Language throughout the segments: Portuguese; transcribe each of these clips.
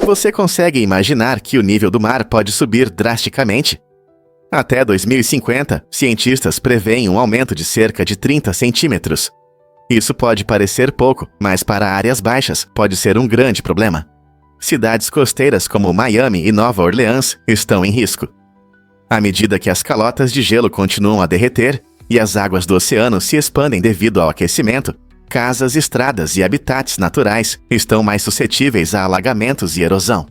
Você consegue imaginar que o nível do mar pode subir drasticamente? Até 2050, cientistas preveem um aumento de cerca de 30 centímetros. Isso pode parecer pouco, mas para áreas baixas pode ser um grande problema. Cidades costeiras como Miami e Nova Orleans estão em risco. À medida que as calotas de gelo continuam a derreter e as águas do oceano se expandem devido ao aquecimento, casas, estradas e habitats naturais estão mais suscetíveis a alagamentos e erosão.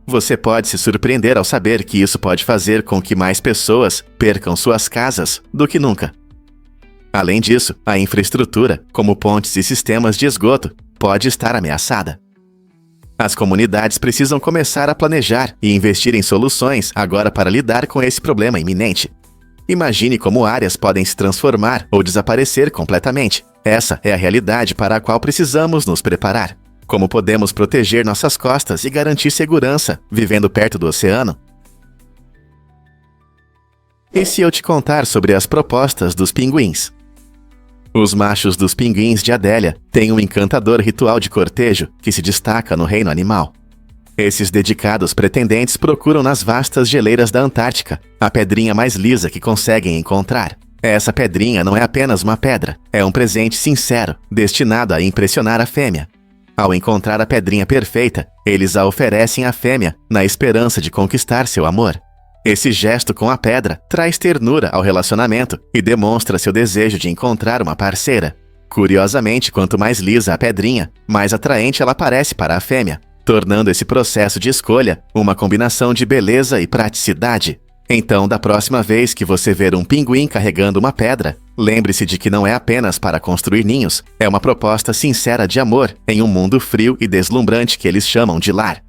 Você pode se surpreender ao saber que isso pode fazer com que mais pessoas percam suas casas do que nunca. Além disso, a infraestrutura, como pontes e sistemas de esgoto, pode estar ameaçada. As comunidades precisam começar a planejar e investir em soluções agora para lidar com esse problema iminente. Imagine como áreas podem se transformar ou desaparecer completamente. Essa é a realidade para a qual precisamos nos preparar. Como podemos proteger nossas costas e garantir segurança vivendo perto do oceano? E se eu te contar sobre as propostas dos pinguins? Os machos dos pinguins de Adélia têm um encantador ritual de cortejo que se destaca no reino animal. Esses dedicados pretendentes procuram nas vastas geleiras da Antártica a pedrinha mais lisa que conseguem encontrar. Essa pedrinha não é apenas uma pedra, é um presente sincero, destinado a impressionar a fêmea. Ao encontrar a pedrinha perfeita, eles a oferecem à fêmea na esperança de conquistar seu amor. Esse gesto com a pedra traz ternura ao relacionamento e demonstra seu desejo de encontrar uma parceira. Curiosamente, quanto mais lisa a pedrinha, mais atraente ela parece para a fêmea, tornando esse processo de escolha uma combinação de beleza e praticidade. Então, da próxima vez que você ver um pinguim carregando uma pedra, lembre-se de que não é apenas para construir ninhos, é uma proposta sincera de amor em um mundo frio e deslumbrante que eles chamam de lar.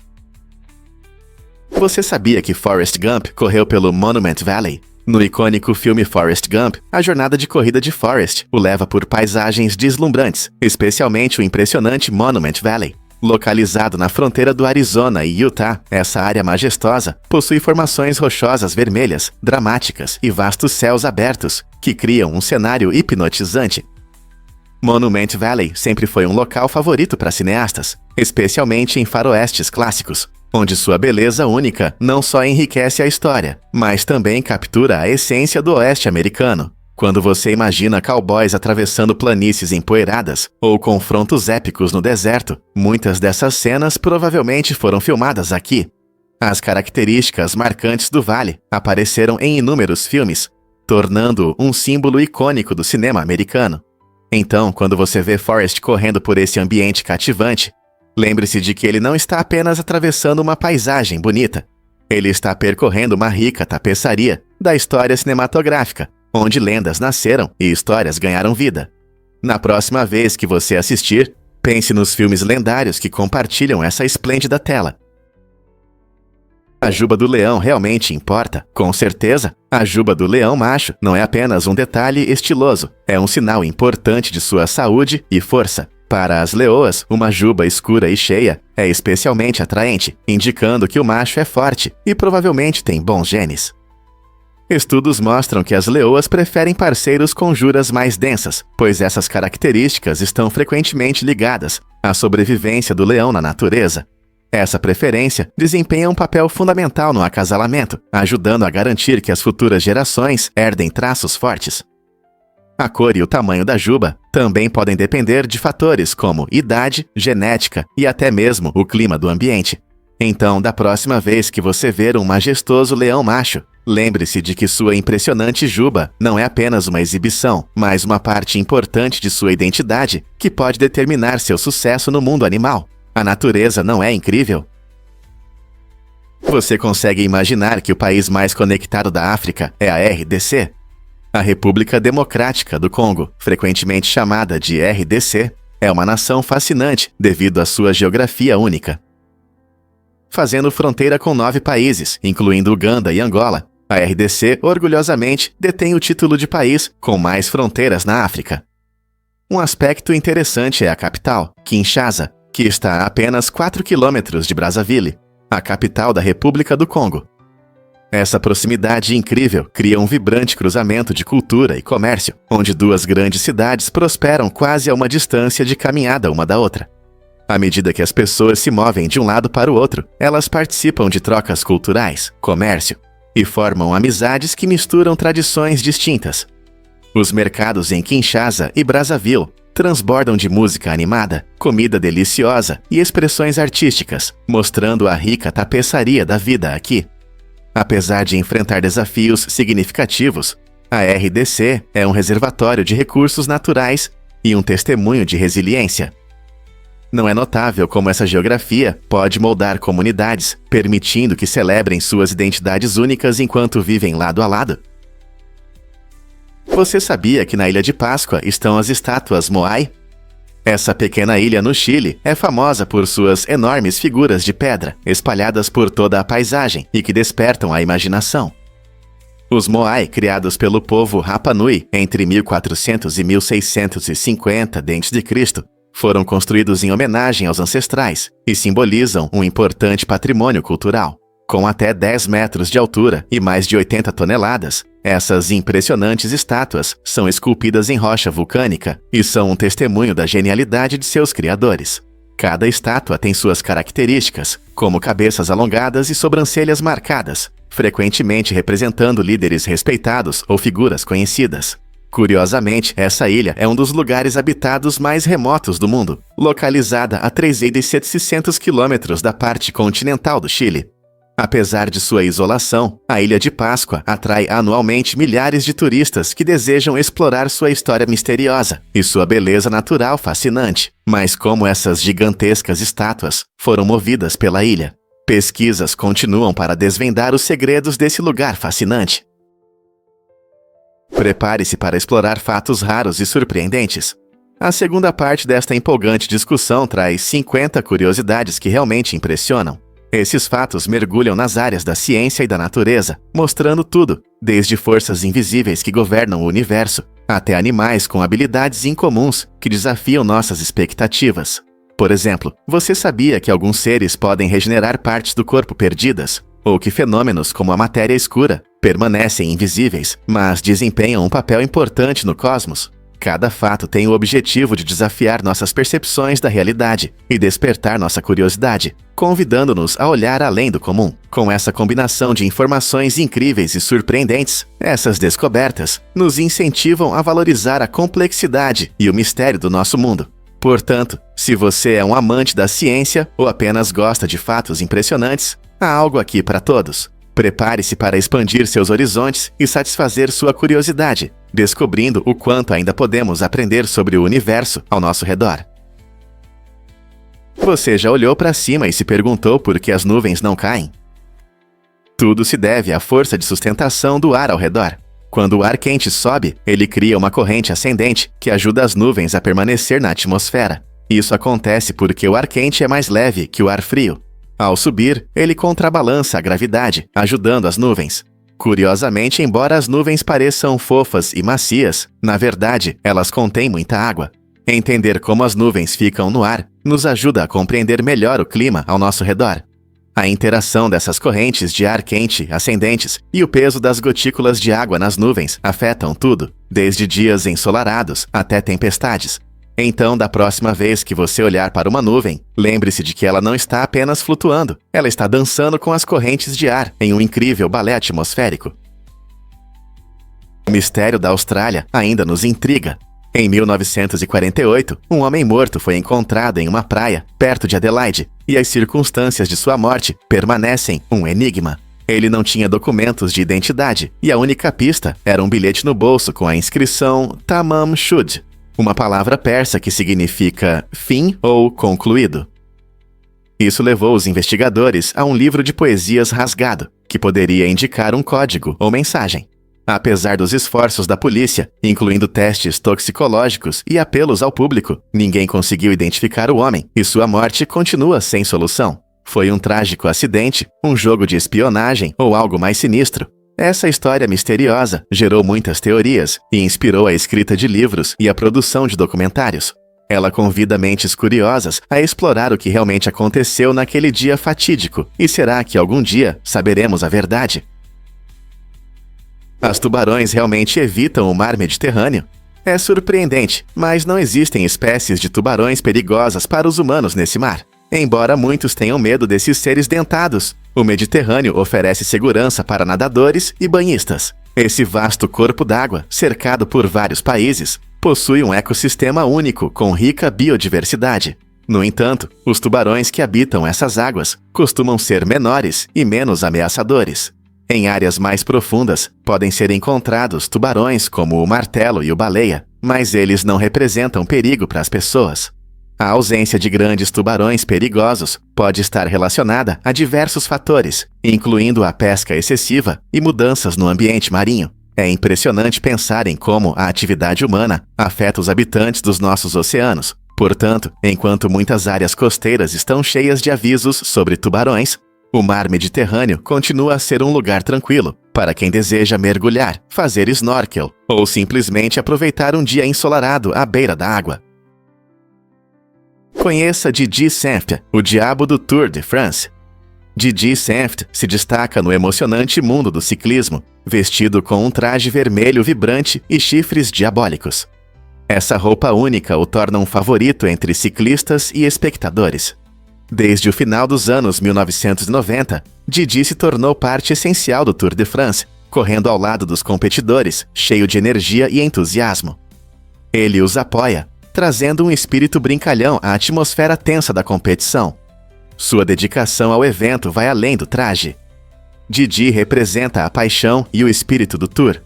Você sabia que Forrest Gump correu pelo Monument Valley? No icônico filme Forrest Gump, a jornada de corrida de Forrest o leva por paisagens deslumbrantes, especialmente o impressionante Monument Valley. Localizado na fronteira do Arizona e Utah, essa área majestosa possui formações rochosas vermelhas, dramáticas e vastos céus abertos, que criam um cenário hipnotizante. Monument Valley sempre foi um local favorito para cineastas, especialmente em faroestes clássicos, onde sua beleza única não só enriquece a história, mas também captura a essência do oeste americano. Quando você imagina cowboys atravessando planícies empoeiradas ou confrontos épicos no deserto, muitas dessas cenas provavelmente foram filmadas aqui. As características marcantes do vale apareceram em inúmeros filmes, tornando-o um símbolo icônico do cinema americano. Então, quando você vê Forrest correndo por esse ambiente cativante, lembre-se de que ele não está apenas atravessando uma paisagem bonita. Ele está percorrendo uma rica tapeçaria da história cinematográfica, onde lendas nasceram e histórias ganharam vida. Na próxima vez que você assistir, pense nos filmes lendários que compartilham essa esplêndida tela. A juba do leão realmente importa? Com certeza, a juba do leão macho não é apenas um detalhe estiloso, é um sinal importante de sua saúde e força. Para as leoas, uma juba escura e cheia é especialmente atraente, indicando que o macho é forte e provavelmente tem bons genes. Estudos mostram que as leoas preferem parceiros com juras mais densas, pois essas características estão frequentemente ligadas à sobrevivência do leão na natureza. Essa preferência desempenha um papel fundamental no acasalamento, ajudando a garantir que as futuras gerações herdem traços fortes. A cor e o tamanho da juba também podem depender de fatores como idade, genética e até mesmo o clima do ambiente. Então, da próxima vez que você ver um majestoso leão macho, lembre-se de que sua impressionante juba não é apenas uma exibição, mas uma parte importante de sua identidade que pode determinar seu sucesso no mundo animal. A natureza não é incrível? Você consegue imaginar que o país mais conectado da África é a RDC? A República Democrática do Congo, frequentemente chamada de RDC, é uma nação fascinante devido à sua geografia única. Fazendo fronteira com 9 países, incluindo Uganda e Angola, a RDC orgulhosamente detém o título de país com mais fronteiras na África. Um aspecto interessante é a capital, Kinshasa, que está a apenas 4 quilômetros de Brazzaville, a capital da República do Congo. Essa proximidade incrível cria um vibrante cruzamento de cultura e comércio, onde duas grandes cidades prosperam quase a uma distância de caminhada uma da outra. À medida que as pessoas se movem de um lado para o outro, elas participam de trocas culturais, comércio, e formam amizades que misturam tradições distintas. Os mercados em Kinshasa e Brazzaville transbordam de música animada, comida deliciosa e expressões artísticas, mostrando a rica tapeçaria da vida aqui. Apesar de enfrentar desafios significativos, a RDC é um reservatório de recursos naturais e um testemunho de resiliência. Não é notável como essa geografia pode moldar comunidades, permitindo que celebrem suas identidades únicas enquanto vivem lado a lado? Você sabia que na Ilha de Páscoa estão as estátuas Moai? Essa pequena ilha no Chile é famosa por suas enormes figuras de pedra, espalhadas por toda a paisagem e que despertam a imaginação. Os Moai, criados pelo povo Rapa Nui entre 1400 e 1650 d.C., foram construídos em homenagem aos ancestrais e simbolizam um importante patrimônio cultural. Com até 10 metros de altura e mais de 80 toneladas, essas impressionantes estátuas são esculpidas em rocha vulcânica e são um testemunho da genialidade de seus criadores. Cada estátua tem suas características, como cabeças alongadas e sobrancelhas marcadas, frequentemente representando líderes respeitados ou figuras conhecidas. Curiosamente, essa ilha é um dos lugares habitados mais remotos do mundo, localizada a 3.700 quilômetros da parte continental do Chile. Apesar de sua isolação, a Ilha de Páscoa atrai anualmente milhares de turistas que desejam explorar sua história misteriosa e sua beleza natural fascinante. Mas como essas gigantescas estátuas foram movidas pela ilha? Pesquisas continuam para desvendar os segredos desse lugar fascinante. Prepare-se para explorar fatos raros e surpreendentes. A segunda parte desta empolgante discussão traz 50 curiosidades que realmente impressionam. Esses fatos mergulham nas áreas da ciência e da natureza, mostrando tudo, desde forças invisíveis que governam o universo, até animais com habilidades incomuns que desafiam nossas expectativas. Por exemplo, você sabia que alguns seres podem regenerar partes do corpo perdidas? Ou que fenômenos como a matéria escura permanecem invisíveis, mas desempenham um papel importante no cosmos? Cada fato tem o objetivo de desafiar nossas percepções da realidade e despertar nossa curiosidade, convidando-nos a olhar além do comum. Com essa combinação de informações incríveis e surpreendentes, essas descobertas nos incentivam a valorizar a complexidade e o mistério do nosso mundo. Portanto, se você é um amante da ciência ou apenas gosta de fatos impressionantes, há algo aqui para todos. Prepare-se para expandir seus horizontes e satisfazer sua curiosidade, descobrindo o quanto ainda podemos aprender sobre o universo ao nosso redor. Você já olhou para cima e se perguntou por que as nuvens não caem? Tudo se deve à força de sustentação do ar ao redor. Quando o ar quente sobe, ele cria uma corrente ascendente que ajuda as nuvens a permanecer na atmosfera. Isso acontece porque o ar quente é mais leve que o ar frio. Ao subir, ele contrabalança a gravidade, ajudando as nuvens. Curiosamente, embora as nuvens pareçam fofas e macias, na verdade, elas contêm muita água. Entender como as nuvens ficam no ar nos ajuda a compreender melhor o clima ao nosso redor. A interação dessas correntes de ar quente ascendentes e o peso das gotículas de água nas nuvens afetam tudo, desde dias ensolarados até tempestades. Então, da próxima vez que você olhar para uma nuvem, lembre-se de que ela não está apenas flutuando, ela está dançando com as correntes de ar em um incrível balé atmosférico. O mistério da Austrália ainda nos intriga. Em 1948, um homem morto foi encontrado em uma praia, perto de Adelaide, e as circunstâncias de sua morte permanecem um enigma. Ele não tinha documentos de identidade, e a única pista era um bilhete no bolso com a inscrição Tamam Shud, uma palavra persa que significa fim ou concluído. Isso levou os investigadores a um livro de poesias rasgado, que poderia indicar um código ou mensagem. Apesar dos esforços da polícia, incluindo testes toxicológicos e apelos ao público, ninguém conseguiu identificar o homem e sua morte continua sem solução. Foi um trágico acidente, um jogo de espionagem ou algo mais sinistro? Essa história misteriosa gerou muitas teorias e inspirou a escrita de livros e a produção de documentários. Ela convida mentes curiosas a explorar o que realmente aconteceu naquele dia fatídico. E será que algum dia saberemos a verdade? As tubarões realmente evitam o mar Mediterrâneo? É surpreendente, mas não existem espécies de tubarões perigosas para os humanos nesse mar. Embora muitos tenham medo desses seres dentados, o Mediterrâneo oferece segurança para nadadores e banhistas. Esse vasto corpo d'água, cercado por vários países, possui um ecossistema único com rica biodiversidade. No entanto, os tubarões que habitam essas águas costumam ser menores e menos ameaçadores. Em áreas mais profundas, podem ser encontrados tubarões como o martelo e o baleia, mas eles não representam perigo para as pessoas. A ausência de grandes tubarões perigosos pode estar relacionada a diversos fatores, incluindo a pesca excessiva e mudanças no ambiente marinho. É impressionante pensar em como a atividade humana afeta os habitantes dos nossos oceanos. Portanto, enquanto muitas áreas costeiras estão cheias de avisos sobre tubarões, o mar Mediterrâneo continua a ser um lugar tranquilo para quem deseja mergulhar, fazer snorkel ou simplesmente aproveitar um dia ensolarado à beira da água. Conheça Didi Senft, o diabo do Tour de France. Didi Senft se destaca no emocionante mundo do ciclismo, vestido com um traje vermelho vibrante e chifres diabólicos. Essa roupa única o torna um favorito entre ciclistas e espectadores. Desde o final dos anos 1990, Didi se tornou parte essencial do Tour de France, correndo ao lado dos competidores, cheio de energia e entusiasmo. Ele os apoia, trazendo um espírito brincalhão à atmosfera tensa da competição. Sua dedicação ao evento vai além do traje. Didi representa a paixão e o espírito do Tour.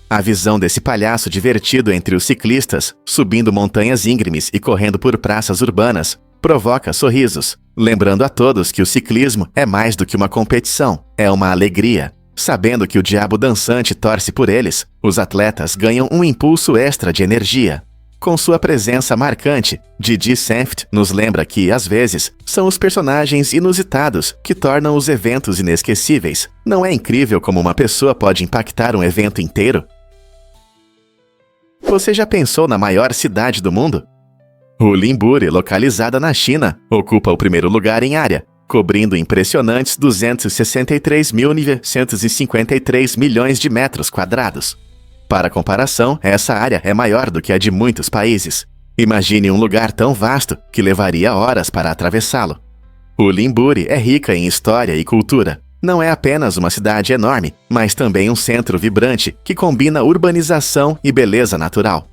A visão desse palhaço divertido entre os ciclistas, subindo montanhas íngremes e correndo por praças urbanas, provoca sorrisos, lembrando a todos que o ciclismo é mais do que uma competição, é uma alegria. Sabendo que o diabo dançante torce por eles, os atletas ganham um impulso extra de energia. Com sua presença marcante, Didi Senft nos lembra que, às vezes, são os personagens inusitados que tornam os eventos inesquecíveis. Não é incrível como uma pessoa pode impactar um evento inteiro? Você já pensou na maior cidade do mundo? Hulinburi, localizada na China, ocupa o primeiro lugar em área, cobrindo impressionantes 263.953 milhões de metros quadrados. Para comparação, essa área é maior do que a de muitos países. Imagine um lugar tão vasto que levaria horas para atravessá-lo. Hulinburi é rica em história e cultura. Não é apenas uma cidade enorme, mas também um centro vibrante que combina urbanização e beleza natural.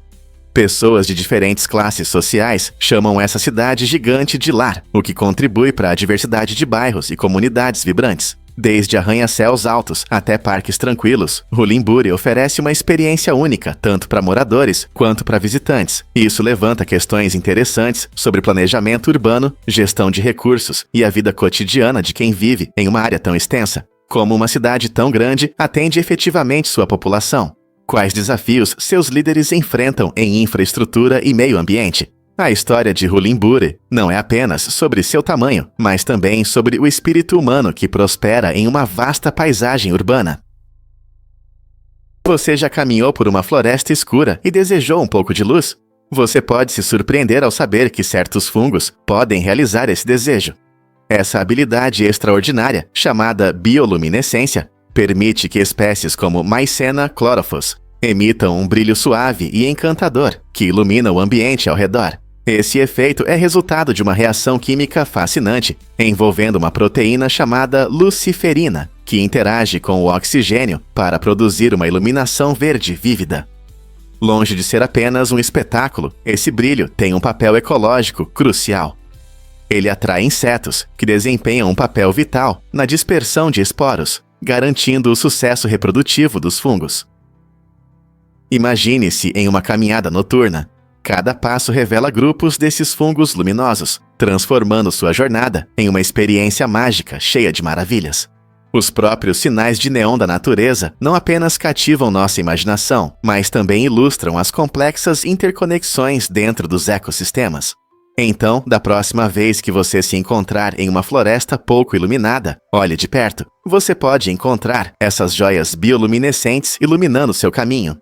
Pessoas de diferentes classes sociais chamam essa cidade gigante de lar, o que contribui para a diversidade de bairros e comunidades vibrantes. Desde arranha-céus altos até parques tranquilos, Hulinburi oferece uma experiência única tanto para moradores quanto para visitantes. Isso levanta questões interessantes sobre planejamento urbano, gestão de recursos e a vida cotidiana de quem vive em uma área tão extensa. Como uma cidade tão grande atende efetivamente sua população? Quais desafios seus líderes enfrentam em infraestrutura e meio ambiente? A história de Hulinburi não é apenas sobre seu tamanho, mas também sobre o espírito humano que prospera em uma vasta paisagem urbana. Você já caminhou por uma floresta escura e desejou um pouco de luz? Você pode se surpreender ao saber que certos fungos podem realizar esse desejo. Essa habilidade extraordinária, chamada bioluminescência, permite que espécies como Mycena chlorophyllus emitam um brilho suave e encantador que ilumina o ambiente ao redor. Esse efeito é resultado de uma reação química fascinante envolvendo uma proteína chamada luciferina, que interage com o oxigênio para produzir uma iluminação verde vívida. Longe de ser apenas um espetáculo, esse brilho tem um papel ecológico crucial. Ele atrai insetos, que desempenham um papel vital na dispersão de esporos, garantindo o sucesso reprodutivo dos fungos. Imagine-se em uma caminhada noturna. Cada passo revela grupos desses fungos luminosos, transformando sua jornada em uma experiência mágica cheia de maravilhas. Os próprios sinais de neon da natureza não apenas cativam nossa imaginação, mas também ilustram as complexas interconexões dentro dos ecossistemas. Então, da próxima vez que você se encontrar em uma floresta pouco iluminada, olhe de perto. Você pode encontrar essas joias bioluminescentes iluminando seu caminho.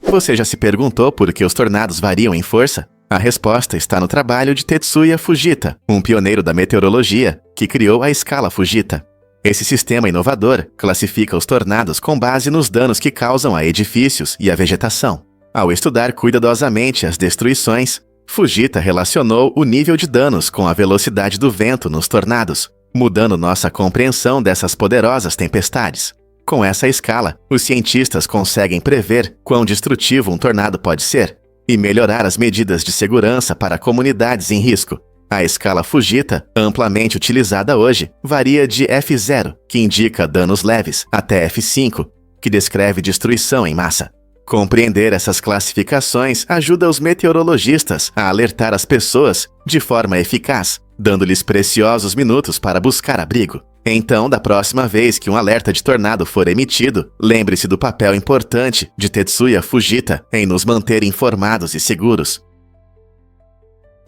Você já se perguntou por que os tornados variam em força? A resposta está no trabalho de Tetsuya Fujita, um pioneiro da meteorologia que criou a escala Fujita. Esse sistema inovador classifica os tornados com base nos danos que causam a edifícios e a vegetação. Ao estudar cuidadosamente as destruições, Fujita relacionou o nível de danos com a velocidade do vento nos tornados, mudando nossa compreensão dessas poderosas tempestades. Com essa escala, os cientistas conseguem prever quão destrutivo um tornado pode ser e melhorar as medidas de segurança para comunidades em risco. A escala Fujita, amplamente utilizada hoje, varia de F0, que indica danos leves, até F5, que descreve destruição em massa. Compreender essas classificações ajuda os meteorologistas a alertar as pessoas de forma eficaz, dando-lhes preciosos minutos para buscar abrigo. Então, da próxima vez que um alerta de tornado for emitido, lembre-se do papel importante de Tetsuya Fujita em nos manter informados e seguros.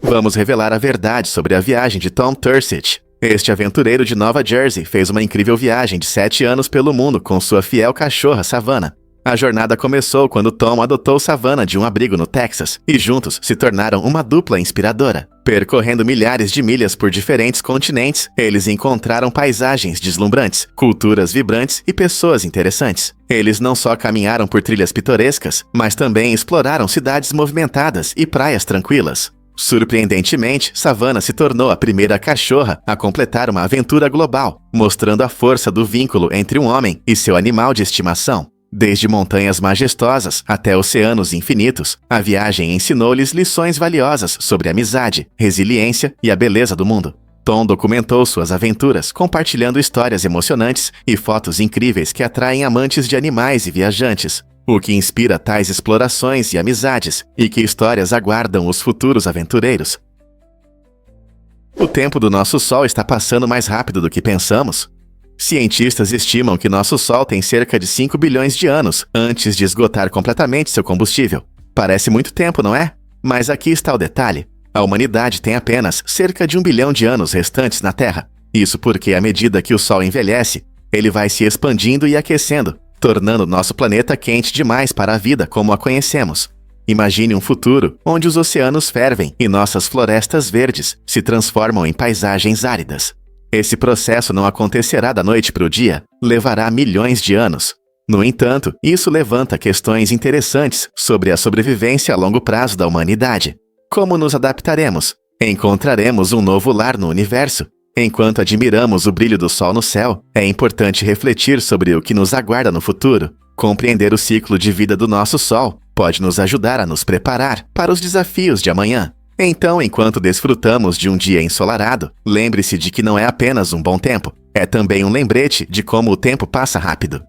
Vamos revelar a verdade sobre a viagem de Tom Turcich. Este aventureiro de Nova Jersey fez uma incrível viagem de 7 anos pelo mundo com sua fiel cachorra Savannah. A jornada começou quando Tom adotou Savannah de um abrigo no Texas e juntos se tornaram uma dupla inspiradora. Percorrendo milhares de milhas por diferentes continentes, eles encontraram paisagens deslumbrantes, culturas vibrantes e pessoas interessantes. Eles não só caminharam por trilhas pitorescas, mas também exploraram cidades movimentadas e praias tranquilas. Surpreendentemente, Savannah se tornou a primeira cachorra a completar uma aventura global, mostrando a força do vínculo entre um homem e seu animal de estimação. Desde montanhas majestosas até oceanos infinitos, a viagem ensinou-lhes lições valiosas sobre amizade, resiliência e a beleza do mundo. Tom documentou suas aventuras, compartilhando histórias emocionantes e fotos incríveis que atraem amantes de animais e viajantes, o que inspira tais explorações e amizades, e que histórias aguardam os futuros aventureiros. O tempo do nosso Sol está passando mais rápido do que pensamos. Cientistas estimam que nosso Sol tem cerca de 5 bilhões de anos antes de esgotar completamente seu combustível. Parece muito tempo, não é? Mas aqui está o detalhe. A humanidade tem apenas cerca de 1 bilhão de anos restantes na Terra. Isso porque, à medida que o Sol envelhece, ele vai se expandindo e aquecendo, tornando nosso planeta quente demais para a vida como a conhecemos. Imagine um futuro onde os oceanos fervem e nossas florestas verdes se transformam em paisagens áridas. Esse processo não acontecerá da noite para o dia, levará milhões de anos. No entanto, isso levanta questões interessantes sobre a sobrevivência a longo prazo da humanidade. Como nos adaptaremos? Encontraremos um novo lar no universo? Enquanto admiramos o brilho do Sol no céu, é importante refletir sobre o que nos aguarda no futuro. Compreender o ciclo de vida do nosso Sol pode nos ajudar a nos preparar para os desafios de amanhã. Então, enquanto desfrutamos de um dia ensolarado, lembre-se de que não é apenas um bom tempo, é também um lembrete de como o tempo passa rápido.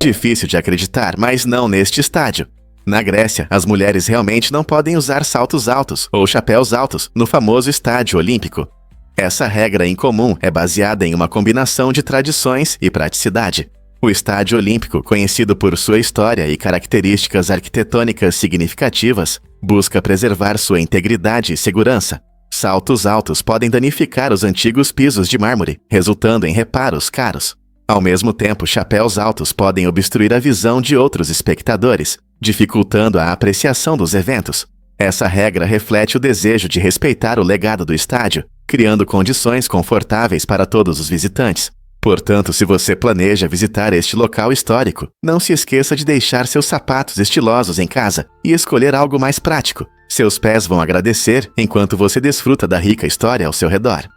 Difícil de acreditar, mas não neste estádio. Na Grécia, as mulheres realmente não podem usar saltos altos ou chapéus altos no famoso estádio olímpico. Essa regra incomum é baseada em uma combinação de tradições e praticidade. O estádio olímpico, conhecido por sua história e características arquitetônicas significativas, busca preservar sua integridade e segurança. Saltos altos podem danificar os antigos pisos de mármore, resultando em reparos caros. Ao mesmo tempo, chapéus altos podem obstruir a visão de outros espectadores, dificultando a apreciação dos eventos. Essa regra reflete o desejo de respeitar o legado do estádio, criando condições confortáveis para todos os visitantes. Portanto, se você planeja visitar este local histórico, não se esqueça de deixar seus sapatos estilosos em casa e escolher algo mais prático. Seus pés vão agradecer enquanto você desfruta da rica história ao seu redor.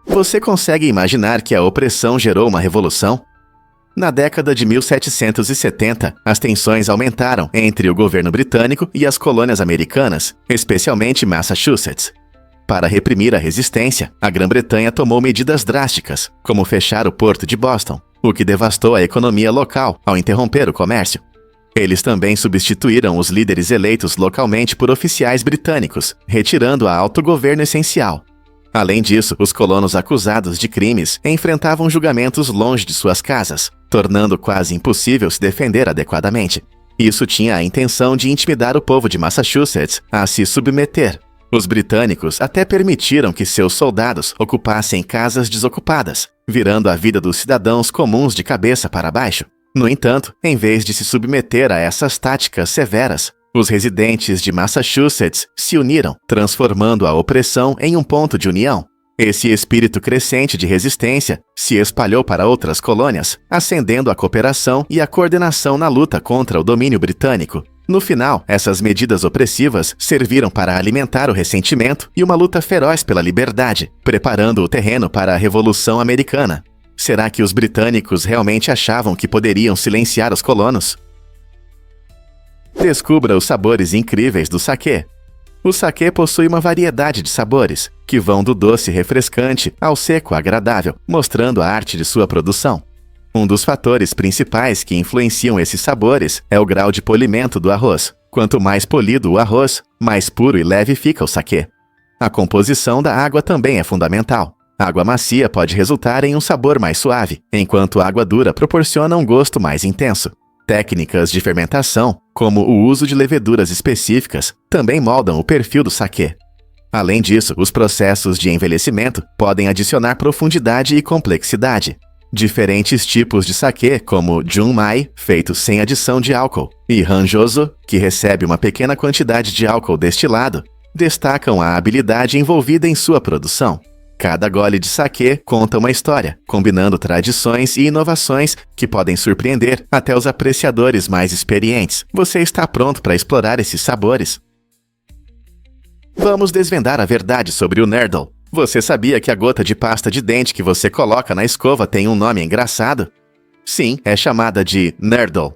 Você consegue imaginar que a opressão gerou uma revolução? Na década de 1770, as tensões aumentaram entre o governo britânico e as colônias americanas, especialmente Massachusetts. Para reprimir a resistência, a Grã-Bretanha tomou medidas drásticas, como fechar o porto de Boston, o que devastou a economia local ao interromper o comércio. Eles também substituíram os líderes eleitos localmente por oficiais britânicos, retirando a autogoverno essencial. Além disso, os colonos acusados de crimes enfrentavam julgamentos longe de suas casas, tornando quase impossível se defender adequadamente. Isso tinha a intenção de intimidar o povo de Massachusetts a se submeter. Os britânicos até permitiram que seus soldados ocupassem casas desocupadas, virando a vida dos cidadãos comuns de cabeça para baixo. No entanto, em vez de se submeter a essas táticas severas, os residentes de Massachusetts se uniram, transformando a opressão em um ponto de união. Esse espírito crescente de resistência se espalhou para outras colônias, acendendo a cooperação e a coordenação na luta contra o domínio britânico. No final, essas medidas opressivas serviram para alimentar o ressentimento e uma luta feroz pela liberdade, preparando o terreno para a Revolução Americana. Será que os britânicos realmente achavam que poderiam silenciar os colonos? Descubra os sabores incríveis do saquê. O saquê possui uma variedade de sabores, que vão do doce refrescante ao seco agradável, mostrando a arte de sua produção. Um dos fatores principais que influenciam esses sabores é o grau de polimento do arroz. Quanto mais polido o arroz, mais puro e leve fica o saquê. A composição da água também é fundamental. Água macia pode resultar em um sabor mais suave, enquanto água dura proporciona um gosto mais intenso. Técnicas de fermentação, como o uso de leveduras específicas, também moldam o perfil do saquê. Além disso, os processos de envelhecimento podem adicionar profundidade e complexidade. Diferentes tipos de saquê, como Junmai, feito sem adição de álcool, e Hanjoso, que recebe uma pequena quantidade de álcool destilado, destacam a habilidade envolvida em sua produção. Cada gole de saquê conta uma história, combinando tradições e inovações que podem surpreender até os apreciadores mais experientes. Você está pronto para explorar esses sabores? Vamos desvendar a verdade sobre o Nerdle. Você sabia que a gota de pasta de dente que você coloca na escova tem um nome engraçado? Sim, é chamada de Nerdle.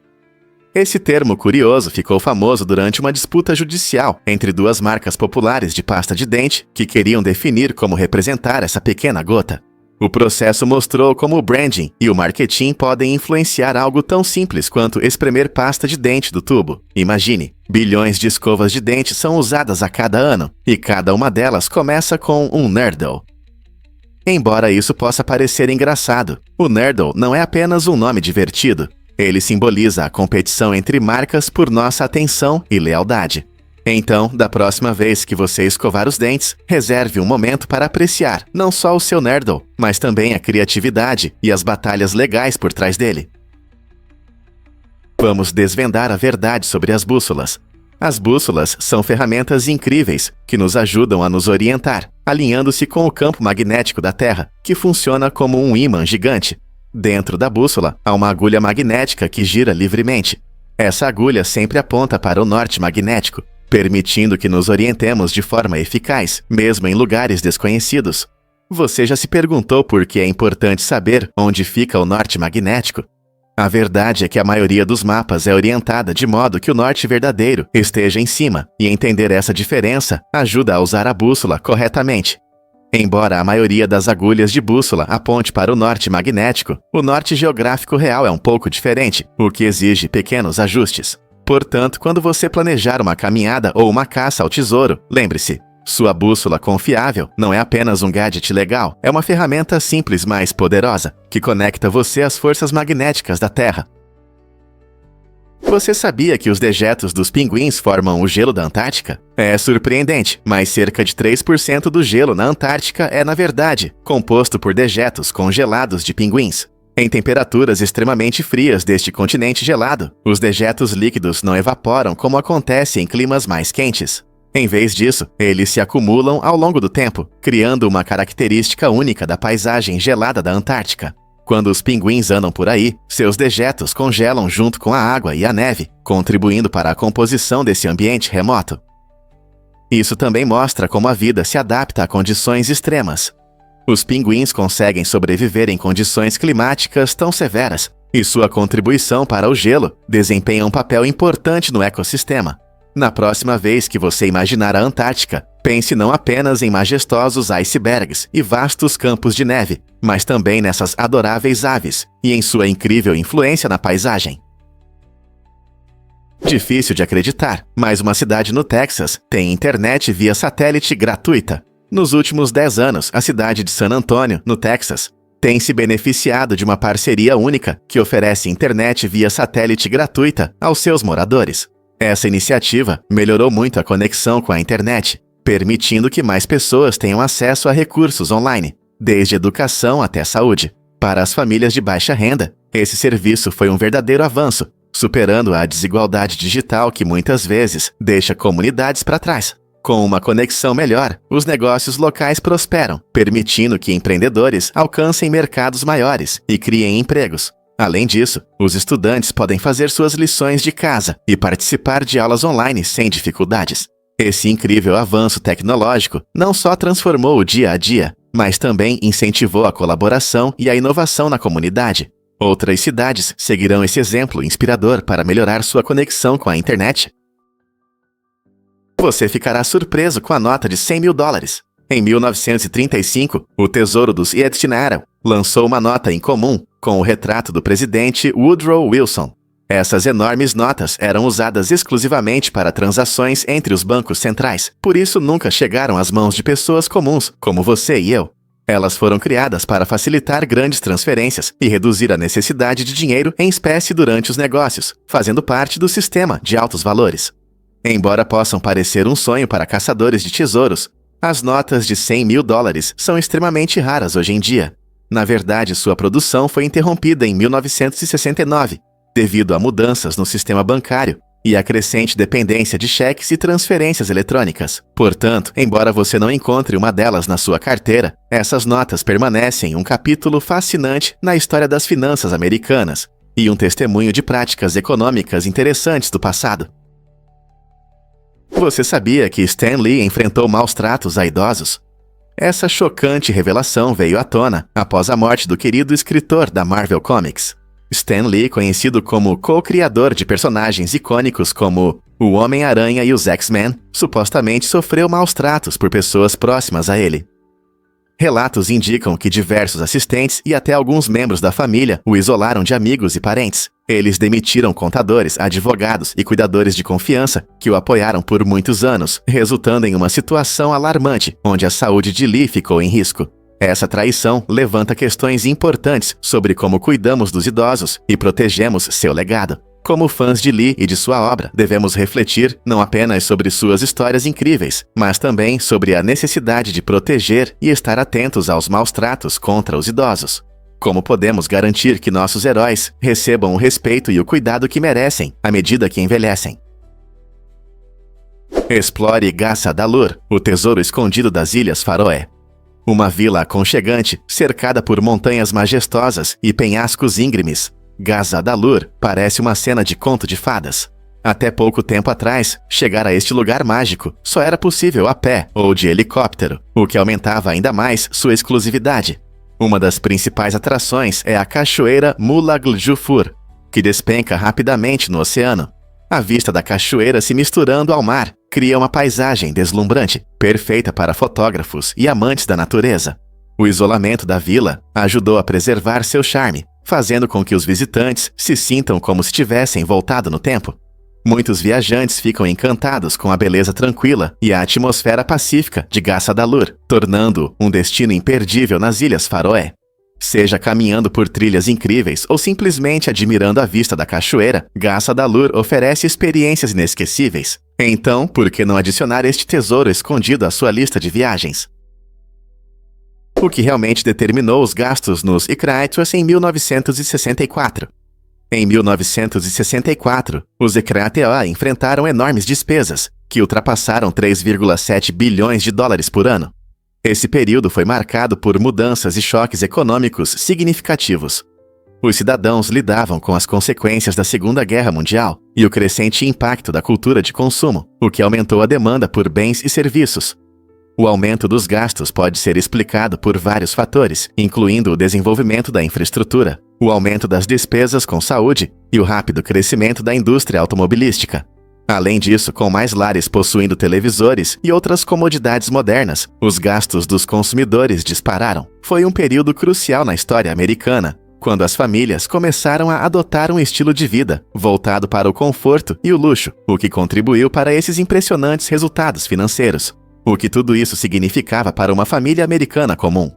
Esse termo curioso ficou famoso durante uma disputa judicial entre duas marcas populares de pasta de dente que queriam definir como representar essa pequena gota. O processo mostrou como o branding e o marketing podem influenciar algo tão simples quanto espremer pasta de dente do tubo. Imagine, bilhões de escovas de dente são usadas a cada ano, e cada uma delas começa com um Nerdle. Embora isso possa parecer engraçado, o Nerdle não é apenas um nome divertido. Ele simboliza a competição entre marcas por nossa atenção e lealdade. Então, da próxima vez que você escovar os dentes, reserve um momento para apreciar não só o seu Nerdle, mas também a criatividade e as batalhas legais por trás dele. Vamos desvendar a verdade sobre as bússolas. As bússolas são ferramentas incríveis que nos ajudam a nos orientar, alinhando-se com o campo magnético da Terra, que funciona como um ímã gigante. Dentro da bússola, há uma agulha magnética que gira livremente. Essa agulha sempre aponta para o norte magnético, permitindo que nos orientemos de forma eficaz, mesmo em lugares desconhecidos. Você já se perguntou por que é importante saber onde fica o norte magnético? A verdade é que a maioria dos mapas é orientada de modo que o norte verdadeiro esteja em cima, e entender essa diferença ajuda a usar a bússola corretamente. Embora a maioria das agulhas de bússola aponte para o norte magnético, o norte geográfico real é um pouco diferente, o que exige pequenos ajustes. Portanto, quando você planejar uma caminhada ou uma caça ao tesouro, lembre-se, sua bússola confiável não é apenas um gadget legal, é uma ferramenta simples, mas poderosa, que conecta você às forças magnéticas da Terra. Você sabia que os dejetos dos pinguins formam o gelo da Antártica? É surpreendente, mas cerca de 3% do gelo na Antártica é, na verdade, composto por dejetos congelados de pinguins. Em temperaturas extremamente frias deste continente gelado, os dejetos líquidos não evaporam como acontece em climas mais quentes. Em vez disso, eles se acumulam ao longo do tempo, criando uma característica única da paisagem gelada da Antártica. Quando os pinguins andam por aí, seus dejetos congelam junto com a água e a neve, contribuindo para a composição desse ambiente remoto. Isso também mostra como a vida se adapta a condições extremas. Os pinguins conseguem sobreviver em condições climáticas tão severas, e sua contribuição para o gelo desempenha um papel importante no ecossistema. Na próxima vez que você imaginar a Antártica, pense não apenas em majestosos icebergs e vastos campos de neve, mas também nessas adoráveis aves e em sua incrível influência na paisagem. Difícil de acreditar, mas uma cidade no Texas tem internet via satélite gratuita. Nos últimos 10 anos, a cidade de San Antonio, no Texas, tem se beneficiado de uma parceria única que oferece internet via satélite gratuita aos seus moradores. Essa iniciativa melhorou muito a conexão com a internet, permitindo que mais pessoas tenham acesso a recursos online, desde educação até saúde. Para as famílias de baixa renda, esse serviço foi um verdadeiro avanço, superando a desigualdade digital que muitas vezes deixa comunidades para trás. Com uma conexão melhor, os negócios locais prosperam, permitindo que empreendedores alcancem mercados maiores e criem empregos. Além disso, os estudantes podem fazer suas lições de casa e participar de aulas online sem dificuldades. Esse incrível avanço tecnológico não só transformou o dia a dia, mas também incentivou a colaboração e a inovação na comunidade. Outras cidades seguirão esse exemplo inspirador para melhorar sua conexão com a internet. Você ficará surpreso com a nota de $100 mil. Em 1935, o Tesouro dos Estados lançou uma nota em comum com o retrato do presidente Woodrow Wilson. Essas enormes notas eram usadas exclusivamente para transações entre os bancos centrais, por isso nunca chegaram às mãos de pessoas comuns, como você e eu. Elas foram criadas para facilitar grandes transferências e reduzir a necessidade de dinheiro em espécie durante os negócios, fazendo parte do sistema de altos valores. Embora possam parecer um sonho para caçadores de tesouros, as notas de $100 mil são extremamente raras hoje em dia. Na verdade, sua produção foi interrompida em 1969, devido a mudanças no sistema bancário e a crescente dependência de cheques e transferências eletrônicas. Portanto, embora você não encontre uma delas na sua carteira, essas notas permanecem um capítulo fascinante na história das finanças americanas e um testemunho de práticas econômicas interessantes do passado. Você sabia que Stan Lee enfrentou maus tratos a idosos? Essa chocante revelação veio à tona após a morte do querido escritor da Marvel Comics. Stan Lee, conhecido como co-criador de personagens icônicos como o Homem-Aranha e os X-Men, supostamente sofreu maus tratos por pessoas próximas a ele. Relatos indicam que diversos assistentes e até alguns membros da família o isolaram de amigos e parentes. Eles demitiram contadores, advogados e cuidadores de confiança que o apoiaram por muitos anos, resultando em uma situação alarmante, onde a saúde de Lee ficou em risco. Essa traição levanta questões importantes sobre como cuidamos dos idosos e protegemos seu legado. Como fãs de Lee e de sua obra, devemos refletir não apenas sobre suas histórias incríveis, mas também sobre a necessidade de proteger e estar atentos aos maus tratos contra os idosos. Como podemos garantir que nossos heróis recebam o respeito e o cuidado que merecem à medida que envelhecem? Explore Gasa Dalur, o tesouro escondido das Ilhas Faroé. Uma vila aconchegante, cercada por montanhas majestosas e penhascos íngremes, Gasa Dalur parece uma cena de conto de fadas. Até pouco tempo atrás, chegar a este lugar mágico só era possível a pé ou de helicóptero, o que aumentava ainda mais sua exclusividade. Uma das principais atrações é a Cachoeira Mulagljufur, que despenca rapidamente no oceano. A vista da cachoeira se misturando ao mar cria uma paisagem deslumbrante, perfeita para fotógrafos e amantes da natureza. O isolamento da vila ajudou a preservar seu charme, fazendo com que os visitantes se sintam como se tivessem voltado no tempo. Muitos viajantes ficam encantados com a beleza tranquila e a atmosfera pacífica de Gasa Dalur, tornando-o um destino imperdível nas Ilhas Faroé. Seja caminhando por trilhas incríveis ou simplesmente admirando a vista da cachoeira, Gasa Dalur oferece experiências inesquecíveis. Então, por que não adicionar este tesouro escondido à sua lista de viagens? O que realmente determinou os gastos nos Ecratias em 1964. Em 1964, os Ecratias enfrentaram enormes despesas, que ultrapassaram $3,7 bilhões por ano. Esse período foi marcado por mudanças e choques econômicos significativos. Os cidadãos lidavam com as consequências da Segunda Guerra Mundial e o crescente impacto da cultura de consumo, o que aumentou a demanda por bens e serviços. O aumento dos gastos pode ser explicado por vários fatores, incluindo o desenvolvimento da infraestrutura, o aumento das despesas com saúde e o rápido crescimento da indústria automobilística. Além disso, com mais lares possuindo televisores e outras comodidades modernas, os gastos dos consumidores dispararam. Foi um período crucial na história americana, quando as famílias começaram a adotar um estilo de vida voltado para o conforto e o luxo, o que contribuiu para esses impressionantes resultados financeiros. O que tudo isso significava para uma família americana comum.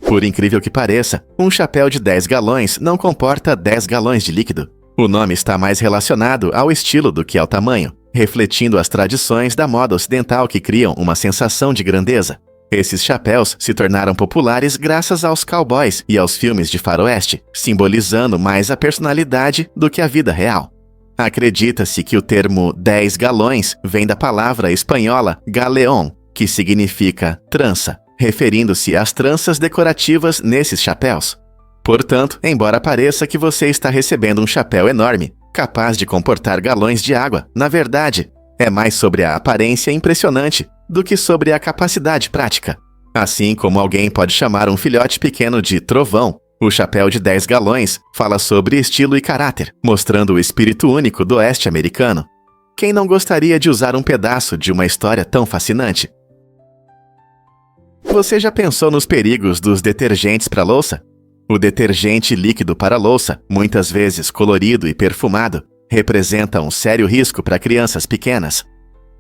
Por incrível que pareça, um chapéu de 10 galões não comporta 10 galões de líquido. O nome está mais relacionado ao estilo do que ao tamanho, refletindo as tradições da moda ocidental que criam uma sensação de grandeza. Esses chapéus se tornaram populares graças aos cowboys e aos filmes de faroeste, simbolizando mais a personalidade do que a vida real. Acredita-se que o termo 10 galões vem da palavra espanhola galeón, que significa trança, referindo-se às tranças decorativas nesses chapéus. Portanto, embora pareça que você está recebendo um chapéu enorme, capaz de comportar galões de água, na verdade, é mais sobre a aparência impressionante do que sobre a capacidade prática. Assim como alguém pode chamar um filhote pequeno de trovão, o chapéu de 10 galões fala sobre estilo e caráter, mostrando o espírito único do oeste americano. Quem não gostaria de usar um pedaço de uma história tão fascinante? Você já pensou nos perigos dos detergentes para louça? O detergente líquido para louça, muitas vezes colorido e perfumado, representa um sério risco para crianças pequenas.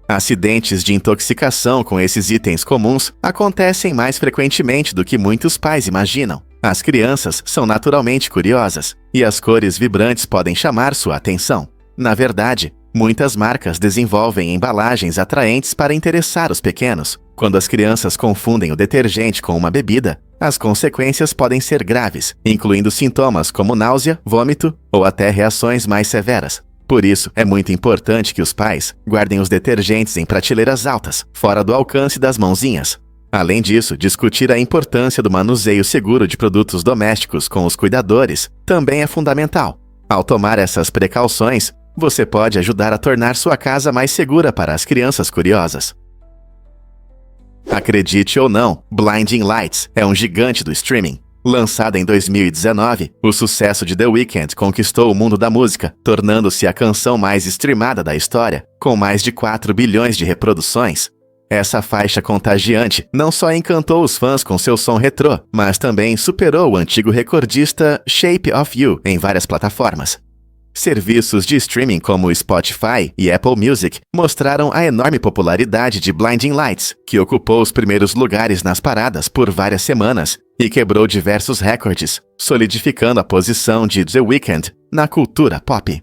Acidentes de intoxicação com esses itens comuns acontecem mais frequentemente do que muitos pais imaginam. As crianças são naturalmente curiosas, e as cores vibrantes podem chamar sua atenção. Na verdade, muitas marcas desenvolvem embalagens atraentes para interessar os pequenos. Quando as crianças confundem o detergente com uma bebida, as consequências podem ser graves, incluindo sintomas como náusea, vômito ou até reações mais severas. Por isso, é muito importante que os pais guardem os detergentes em prateleiras altas, fora do alcance das mãozinhas. Além disso, discutir a importância do manuseio seguro de produtos domésticos com os cuidadores também é fundamental. Ao tomar essas precauções, você pode ajudar a tornar sua casa mais segura para as crianças curiosas. Acredite ou não, Blinding Lights é um gigante do streaming. Lançada em 2019, o sucesso de The Weeknd conquistou o mundo da música, tornando-se a canção mais streamada da história, com mais de 4 bilhões de reproduções. Essa faixa contagiante não só encantou os fãs com seu som retrô, mas também superou o antigo recordista Shape of You em várias plataformas. Serviços de streaming como Spotify e Apple Music mostraram a enorme popularidade de Blinding Lights, que ocupou os primeiros lugares nas paradas por várias semanas e quebrou diversos recordes, solidificando a posição de The Weeknd na cultura pop.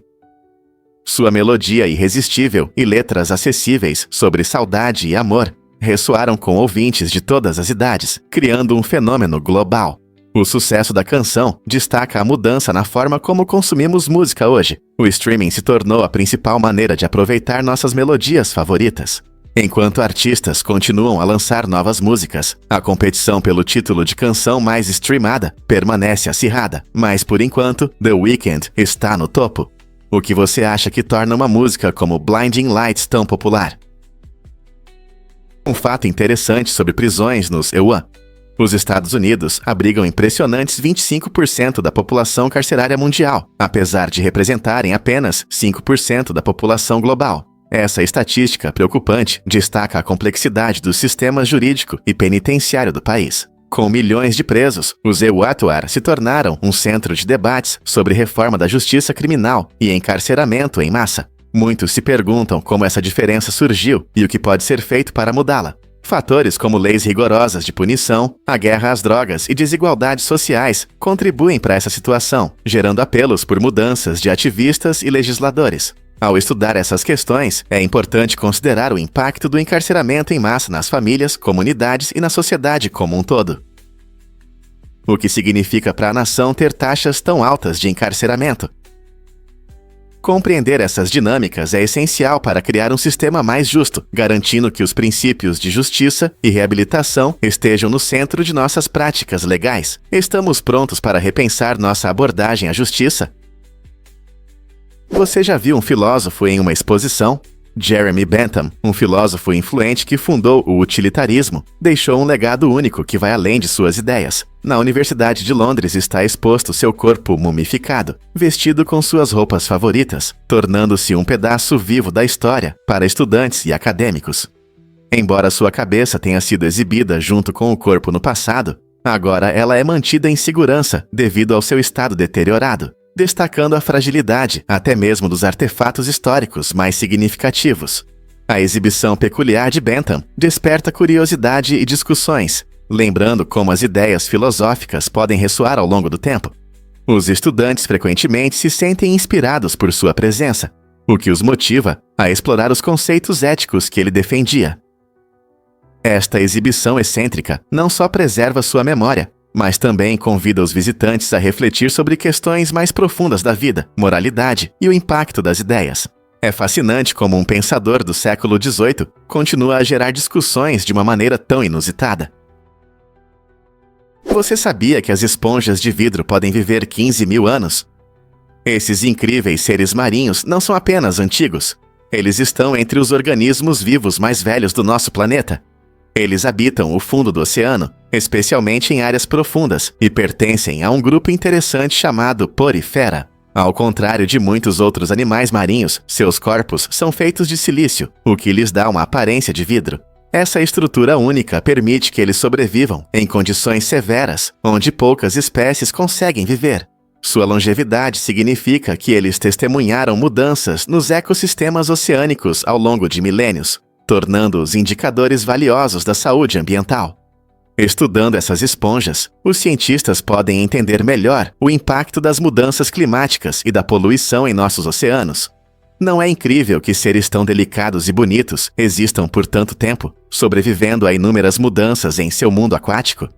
Sua melodia irresistível e letras acessíveis sobre saudade e amor ressoaram com ouvintes de todas as idades, criando um fenômeno global. O sucesso da canção destaca a mudança na forma como consumimos música hoje. O streaming se tornou a principal maneira de aproveitar nossas melodias favoritas. Enquanto artistas continuam a lançar novas músicas, a competição pelo título de canção mais streamada permanece acirrada, mas por enquanto, The Weeknd está no topo. O que você acha que torna uma música como Blinding Lights tão popular? Um fato interessante sobre prisões nos EUA. Os Estados Unidos abrigam impressionantes 25% da população carcerária mundial, apesar de representarem apenas 5% da população global. Essa estatística preocupante destaca a complexidade do sistema jurídico e penitenciário do país. Com milhões de presos, os EUATOAR se tornaram um centro de debates sobre reforma da justiça criminal e encarceramento em massa. Muitos se perguntam como essa diferença surgiu e o que pode ser feito para mudá-la. Fatores como leis rigorosas de punição, a guerra às drogas e desigualdades sociais contribuem para essa situação, gerando apelos por mudanças de ativistas e legisladores. Ao estudar essas questões, é importante considerar o impacto do encarceramento em massa nas famílias, comunidades e na sociedade como um todo. O que significa para a nação ter taxas tão altas de encarceramento? Compreender essas dinâmicas é essencial para criar um sistema mais justo, garantindo que os princípios de justiça e reabilitação estejam no centro de nossas práticas legais. Estamos prontos para repensar nossa abordagem à justiça? Você já viu um filósofo em uma exposição? Jeremy Bentham, um filósofo influente que fundou o utilitarismo, deixou um legado único que vai além de suas ideias. Na Universidade de Londres está exposto seu corpo mumificado, vestido com suas roupas favoritas, tornando-se um pedaço vivo da história para estudantes e acadêmicos. Embora sua cabeça tenha sido exibida junto com o corpo no passado, agora ela é mantida em segurança devido ao seu estado deteriorado, destacando a fragilidade até mesmo dos artefatos históricos mais significativos. A exibição peculiar de Bentham desperta curiosidade e discussões, lembrando como as ideias filosóficas podem ressoar ao longo do tempo. Os estudantes frequentemente se sentem inspirados por sua presença, o que os motiva a explorar os conceitos éticos que ele defendia. Esta exibição excêntrica não só preserva sua memória, mas também convida os visitantes a refletir sobre questões mais profundas da vida, moralidade e o impacto das ideias. É fascinante como um pensador do século XVIII continua a gerar discussões de uma maneira tão inusitada. Você sabia que as esponjas de vidro podem viver 15 mil anos? Esses incríveis seres marinhos não são apenas antigos. Eles estão entre os organismos vivos mais velhos do nosso planeta. Eles habitam o fundo do oceano, especialmente em áreas profundas, e pertencem a um grupo interessante chamado Porifera. Ao contrário de muitos outros animais marinhos, seus corpos são feitos de silício, o que lhes dá uma aparência de vidro. Essa estrutura única permite que eles sobrevivam em condições severas, onde poucas espécies conseguem viver. Sua longevidade significa que eles testemunharam mudanças nos ecossistemas oceânicos ao longo de milênios, tornando-os indicadores valiosos da saúde ambiental. Estudando essas esponjas, os cientistas podem entender melhor o impacto das mudanças climáticas e da poluição em nossos oceanos. Não é incrível que seres tão delicados e bonitos existam por tanto tempo, sobrevivendo a inúmeras mudanças em seu mundo aquático?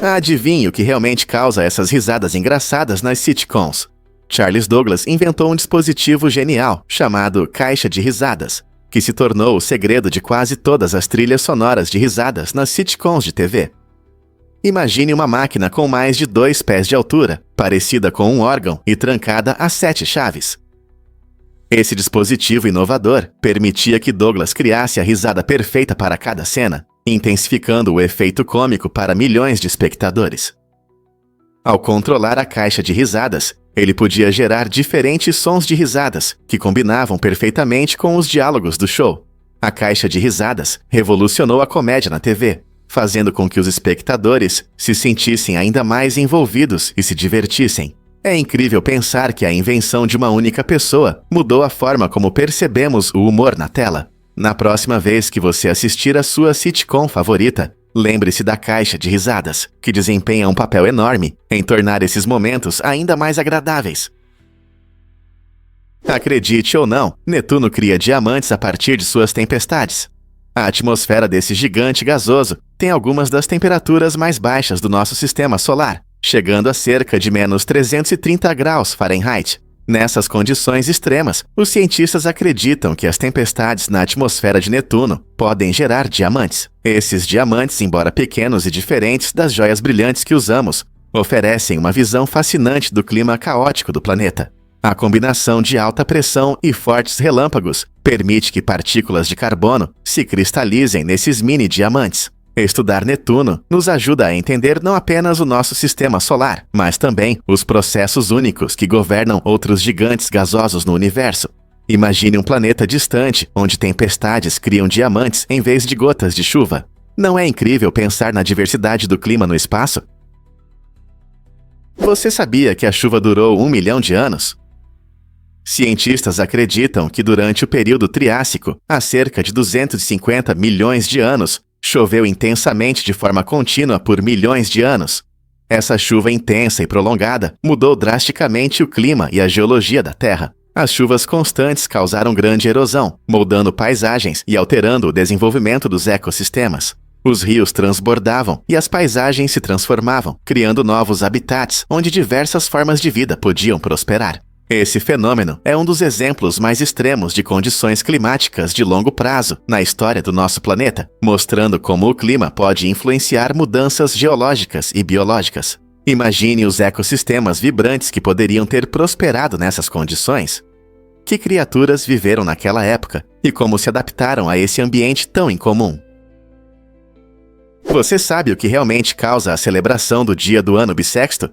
Adivinhe o que realmente causa essas risadas engraçadas nas sitcoms. Charles Douglas inventou um dispositivo genial chamado caixa de risadas, que se tornou o segredo de quase todas as trilhas sonoras de risadas nas sitcoms de TV. Imagine uma máquina com mais de 2 pés de altura, parecida com um órgão e trancada a 7 chaves. Esse dispositivo inovador permitia que Douglas criasse a risada perfeita para cada cena, intensificando o efeito cômico para milhões de espectadores. Ao controlar a caixa de risadas, ele podia gerar diferentes sons de risadas que combinavam perfeitamente com os diálogos do show. A caixa de risadas revolucionou a comédia na TV, fazendo com que os espectadores se sentissem ainda mais envolvidos e se divertissem. É incrível pensar que a invenção de uma única pessoa mudou a forma como percebemos o humor na tela. Na próxima vez que você assistir a sua sitcom favorita, lembre-se da caixa de risadas, que desempenha um papel enorme em tornar esses momentos ainda mais agradáveis. Acredite ou não, Netuno cria diamantes a partir de suas tempestades. A atmosfera desse gigante gasoso tem algumas das temperaturas mais baixas do nosso sistema solar, chegando a cerca de menos 330 graus Fahrenheit. Nessas condições extremas, os cientistas acreditam que as tempestades na atmosfera de Netuno podem gerar diamantes. Esses diamantes, embora pequenos e diferentes das joias brilhantes que usamos, oferecem uma visão fascinante do clima caótico do planeta. A combinação de alta pressão e fortes relâmpagos permite que partículas de carbono se cristalizem nesses mini-diamantes. Estudar Netuno nos ajuda a entender não apenas o nosso sistema solar, mas também os processos únicos que governam outros gigantes gasosos no universo. Imagine um planeta distante onde tempestades criam diamantes em vez de gotas de chuva. Não é incrível pensar na diversidade do clima no espaço? Você sabia que a chuva durou 1 milhão de anos? Cientistas acreditam que durante o período Triássico, há cerca de 250 milhões de anos, choveu intensamente de forma contínua por milhões de anos. Essa chuva intensa e prolongada mudou drasticamente o clima e a geologia da Terra. As chuvas constantes causaram grande erosão, moldando paisagens e alterando o desenvolvimento dos ecossistemas. Os rios transbordavam e as paisagens se transformavam, criando novos habitats onde diversas formas de vida podiam prosperar. Esse fenômeno é um dos exemplos mais extremos de condições climáticas de longo prazo na história do nosso planeta, mostrando como o clima pode influenciar mudanças geológicas e biológicas. Imagine os ecossistemas vibrantes que poderiam ter prosperado nessas condições. Que criaturas viveram naquela época e como se adaptaram a esse ambiente tão incomum? Você sabe o que realmente causa a celebração do dia do ano bissexto?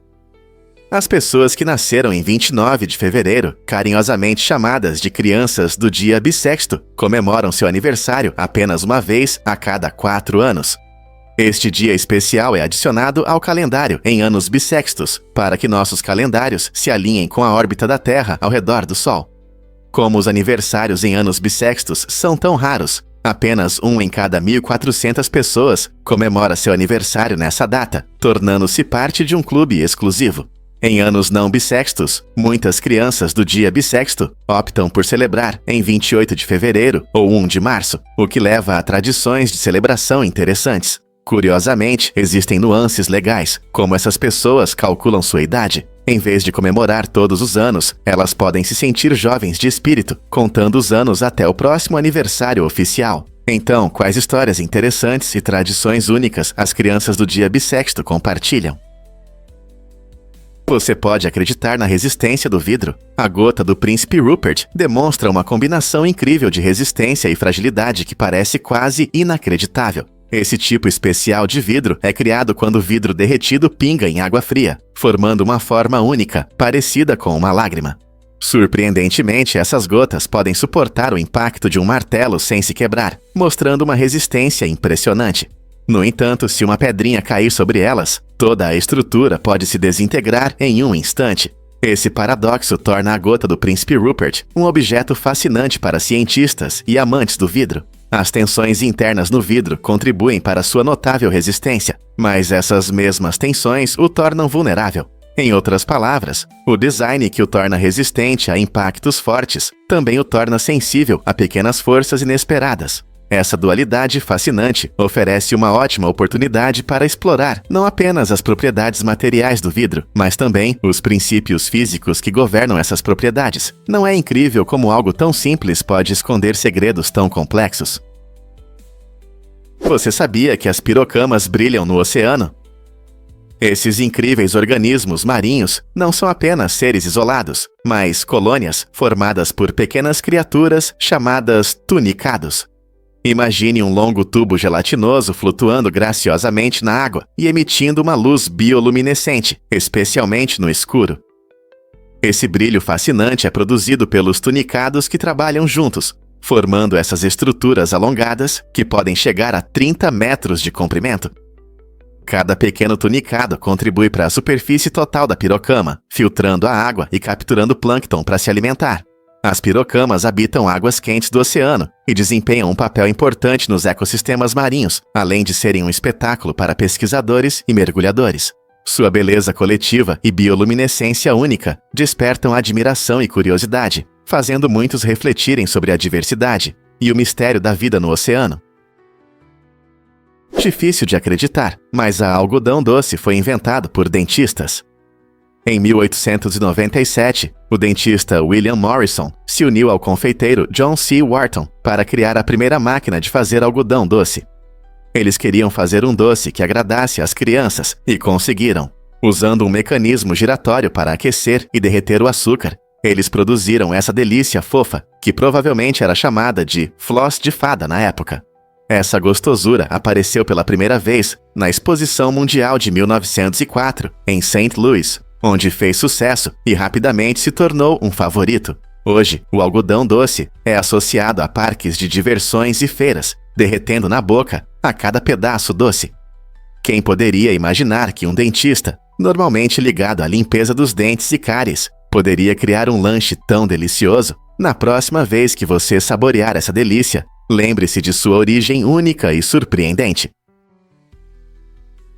As pessoas que nasceram em 29 de fevereiro, carinhosamente chamadas de crianças do dia bissexto, comemoram seu aniversário apenas uma vez a cada 4 anos. Este dia especial é adicionado ao calendário em anos bissextos, para que nossos calendários se alinhem com a órbita da Terra ao redor do Sol. Como os aniversários em anos bissextos são tão raros, apenas 1 em cada 1.400 pessoas comemora seu aniversário nessa data, tornando-se parte de um clube exclusivo. Em anos não bissextos, muitas crianças do dia bissexto optam por celebrar em 28 de fevereiro ou 1 de março, o que leva a tradições de celebração interessantes. Curiosamente, existem nuances legais, como essas pessoas calculam sua idade. Em vez de comemorar todos os anos, elas podem se sentir jovens de espírito, contando os anos até o próximo aniversário oficial. Então, quais histórias interessantes e tradições únicas as crianças do dia bissexto compartilham? Você pode acreditar na resistência do vidro. A gota do Príncipe Rupert demonstra uma combinação incrível de resistência e fragilidade que parece quase inacreditável. Esse tipo especial de vidro é criado quando o vidro derretido pinga em água fria, formando uma forma única, parecida com uma lágrima. Surpreendentemente, essas gotas podem suportar o impacto de um martelo sem se quebrar, mostrando uma resistência impressionante. No entanto, se uma pedrinha cair sobre elas, toda a estrutura pode se desintegrar em um instante. Esse paradoxo torna a gota do Príncipe Rupert um objeto fascinante para cientistas e amantes do vidro. As tensões internas no vidro contribuem para sua notável resistência, mas essas mesmas tensões o tornam vulnerável. Em outras palavras, o design que o torna resistente a impactos fortes também o torna sensível a pequenas forças inesperadas. Essa dualidade fascinante oferece uma ótima oportunidade para explorar não apenas as propriedades materiais do vidro, mas também os princípios físicos que governam essas propriedades. Não é incrível como algo tão simples pode esconder segredos tão complexos? Você sabia que as pirocamas brilham no oceano? Esses incríveis organismos marinhos não são apenas seres isolados, mas colônias formadas por pequenas criaturas chamadas tunicados. Imagine um longo tubo gelatinoso flutuando graciosamente na água e emitindo uma luz bioluminescente, especialmente no escuro. Esse brilho fascinante é produzido pelos tunicados que trabalham juntos, formando essas estruturas alongadas que podem chegar a 30 metros de comprimento. Cada pequeno tunicado contribui para a superfície total da pirocama, filtrando a água e capturando plâncton para se alimentar. As pirocamas habitam águas quentes do oceano e desempenham um papel importante nos ecossistemas marinhos, além de serem um espetáculo para pesquisadores e mergulhadores. Sua beleza coletiva e bioluminescência única despertam admiração e curiosidade, fazendo muitos refletirem sobre a diversidade e o mistério da vida no oceano. Difícil de acreditar, mas a algodão doce foi inventado por dentistas. Em 1897, o dentista William Morrison se uniu ao confeiteiro John C. Wharton para criar a primeira máquina de fazer algodão doce. Eles queriam fazer um doce que agradasse às crianças e conseguiram. Usando um mecanismo giratório para aquecer e derreter o açúcar, eles produziram essa delícia fofa, que provavelmente era chamada de floss de fada na época. Essa gostosura apareceu pela primeira vez na Exposição Mundial de 1904, em St. Louis, onde fez sucesso e rapidamente se tornou um favorito. Hoje, o algodão doce é associado a parques de diversões e feiras, derretendo na boca a cada pedaço doce. Quem poderia imaginar que um dentista, normalmente ligado à limpeza dos dentes e cáries, poderia criar um lanche tão delicioso? Na próxima vez que você saborear essa delícia, lembre-se de sua origem única e surpreendente.